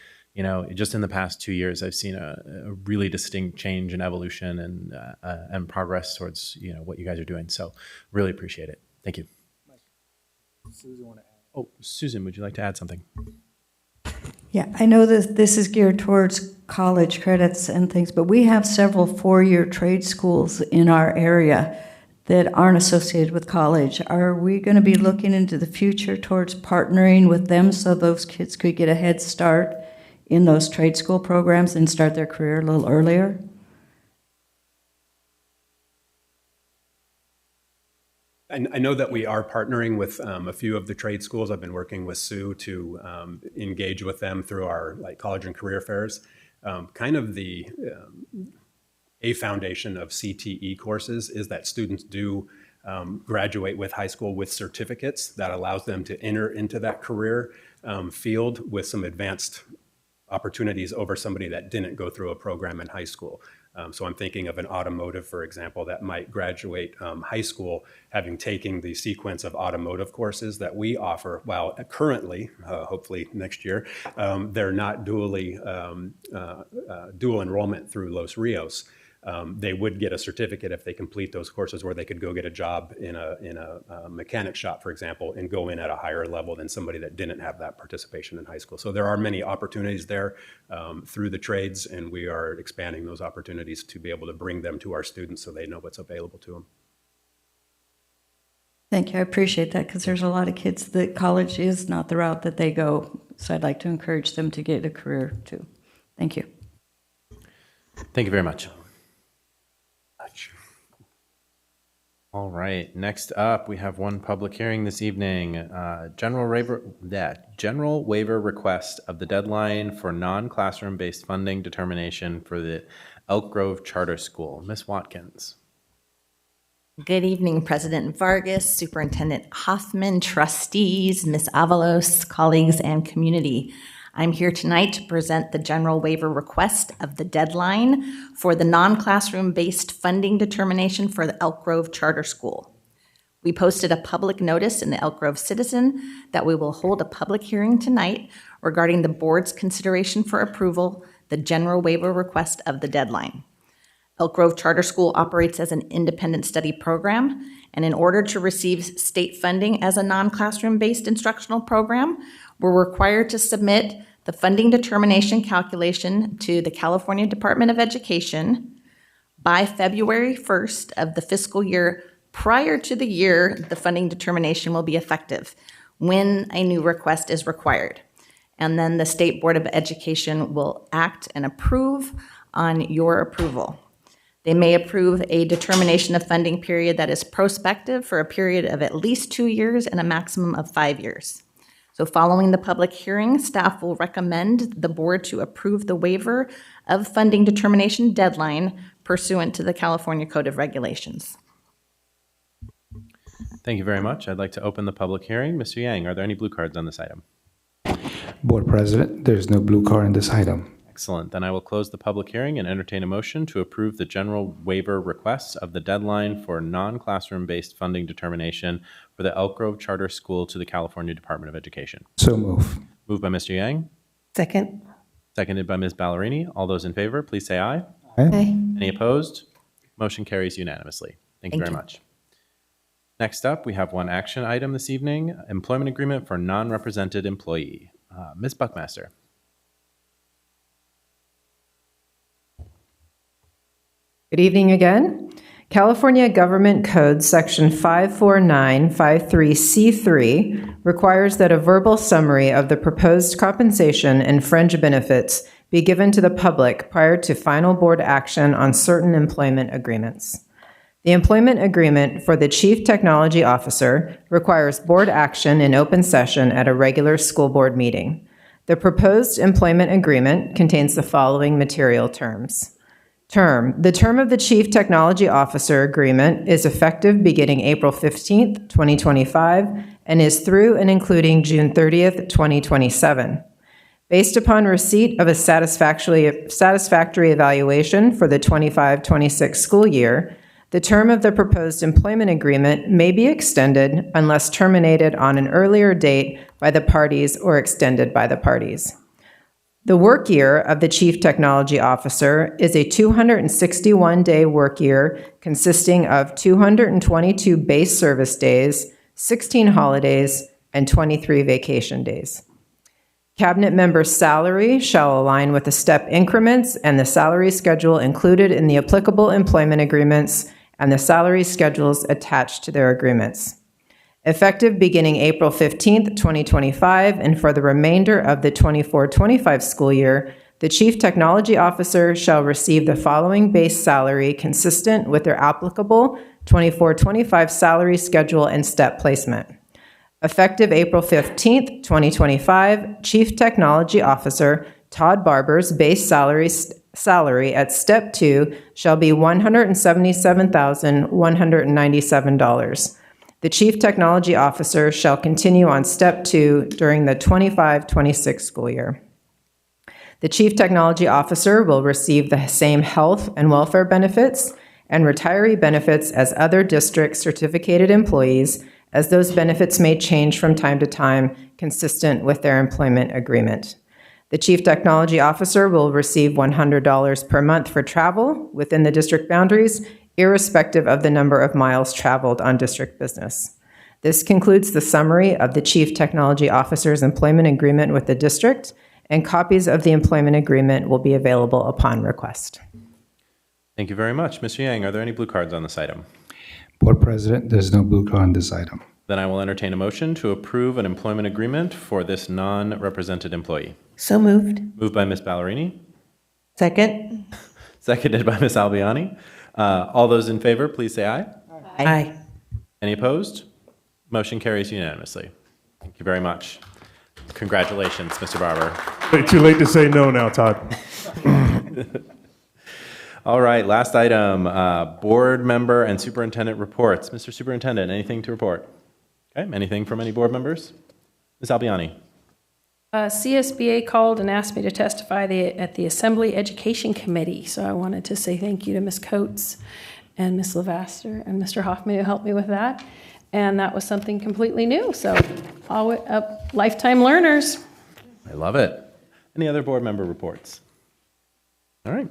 just in the past 2 years, I've seen a really distinct change and evolution and progress towards, what you guys are doing. So really appreciate it. Thank you. Oh, Susan, would you like to add something? Yeah, I know that this is geared towards college credits and things, but we have several four-year trade schools in our area that aren't associated with college. Are we going to be looking into the future towards partnering with them so those kids could get a head start in those trade school programs and start their career a little earlier? I know that we are partnering with a few of the trade schools. I've been working with Sue to engage with them through our college and career fairs. Kind of a foundation of CTE courses is that students do graduate with high school with certificates that allows them to enter into that career field with some advanced opportunities over somebody that didn't go through a program in high school. So I'm thinking of an automotive, for example, that might graduate high school having taken the sequence of automotive courses that we offer, while currently, hopefully next year, they're not dual enrollment through Los Rios. They would get a certificate if they complete those courses, where they could go get a job in a mechanic shop, for example, and go in at a higher level than somebody that didn't have that participation in high school. So there are many opportunities there through the trades, and we are expanding those opportunities to be able to bring them to our students so they know what's available to them. Thank you. I appreciate that, because there's a lot of kids that college is not the route that they go. So I'd like to encourage them to get a career too. Thank you. Thank you very much. All right. Next up, we have one public hearing this evening. General waiver request of the deadline for non-classroom-based funding determination for the Elk Grove Charter School. Ms. Watkins. Good evening, President Vargas, Superintendent Hoffman, trustees, Ms. Avalos, colleagues, and community. I'm here tonight to present the general waiver request of the deadline for the non-classroom-based funding determination for the Elk Grove Charter School. We posted a public notice in the Elk Grove Citizen that we will hold a public hearing tonight regarding the board's consideration for approval, the general waiver request of the deadline. Elk Grove Charter School operates as an independent study program, and in order to receive state funding as a non-classroom-based instructional program, we're required to submit the funding determination calculation to the California Department of Education by February 1st of the fiscal year prior to the year the funding determination will be effective, when a new request is required. And then the State Board of Education will act and approve on your approval. They may approve a determination of funding period that is prospective for a period of at least 2 years and a maximum of 5 years. So following the public hearing, staff will recommend the board to approve the waiver of funding determination deadline pursuant to the California Code of Regulations. Thank you very much. I'd like to open the public hearing. Mr. Yang, are there any blue cards on this item? Board President, there's no blue card in this item. Excellent. Then I will close the public hearing and entertain a motion to approve the general waiver request of the deadline for non-classroom-based funding determination for the Elk Grove Charter School to the California Department of Education. So move. Moved by Mr. Yang. Second. Seconded by Ms. Ballerini. All those in favor, please say aye. Aye. Any opposed? Motion carries unanimously. Thank you very much. Next up, we have one action item this evening, employment agreement for non-represented employee. Ms. Buckmaster. Good evening again. California Government Code Section 54953C3 requires that a verbal summary of the proposed compensation and fringe benefits be given to the public prior to final board action on certain employment agreements. The employment agreement for the Chief Technology Officer requires board action in open session at a regular school board meeting. The proposed employment agreement contains the following material terms: Term. The term of the Chief Technology Officer Agreement is effective beginning April 15th, 2025, and is through and including June 30th, 2027. Based upon receipt of a satisfactory evaluation for the 25-26 school year, the term of the proposed employment agreement may be extended unless terminated on an earlier date by the parties or extended by the parties. The work year of the Chief Technology Officer is a 261-day work year consisting of 222 base service days, 16 holidays, and 23 vacation days. Cabinet members' salary shall align with the step increments and the salary schedule included in the applicable employment agreements and the salary schedules attached to their agreements. Effective beginning April 15th, 2025, and for the remainder of the 24-25 school year, the Chief Technology Officer shall receive the following base salary consistent with their applicable 24-25 salary schedule and step placement. Effective April 15th, 2025, Chief Technology Officer Todd Barber's base salary at Step 2 shall be $177,197. The Chief Technology Officer shall continue on Step 2 during the 25-26 school year. The Chief Technology Officer will receive the same health and welfare benefits and retiree benefits as other district certificated employees, as those benefits may change from time to time consistent with their employment agreement. The Chief Technology Officer will receive $100 per month for travel within the district boundaries, irrespective of the number of miles traveled on district business. This concludes the summary of the Chief Technology Officer's employment agreement with the district, and copies of the employment agreement will be available upon request. Thank you very much. Mr. Yang, are there any blue cards on this item? Board President, there's no blue card on this item. Then I will entertain a motion to approve an employment agreement for this non-represented employee. So moved. Moved by Ms. Ballerini. Second. Seconded by Ms. Albiani. All those in favor, please say aye. Aye. Any opposed? Motion carries unanimously. Thank you very much. Congratulations, Mr. Barber. Too late to say no now, Todd. All right, last item, board member and superintendent reports. Mr. Superintendent, anything to report? Okay, anything from any board members? Ms. Albiani. CSBA called and asked me to testify at the Assembly Education Committee, so I wanted to say thank you to Ms. Coates and Ms. Levaster and Mr. Hoffman who helped me with that. And that was something completely new, so lifetime learners. I love it. Any other board member reports? All right.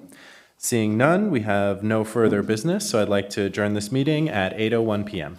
Seeing none, we have no further business, so I'd like to adjourn this meeting at 8:01 p.m.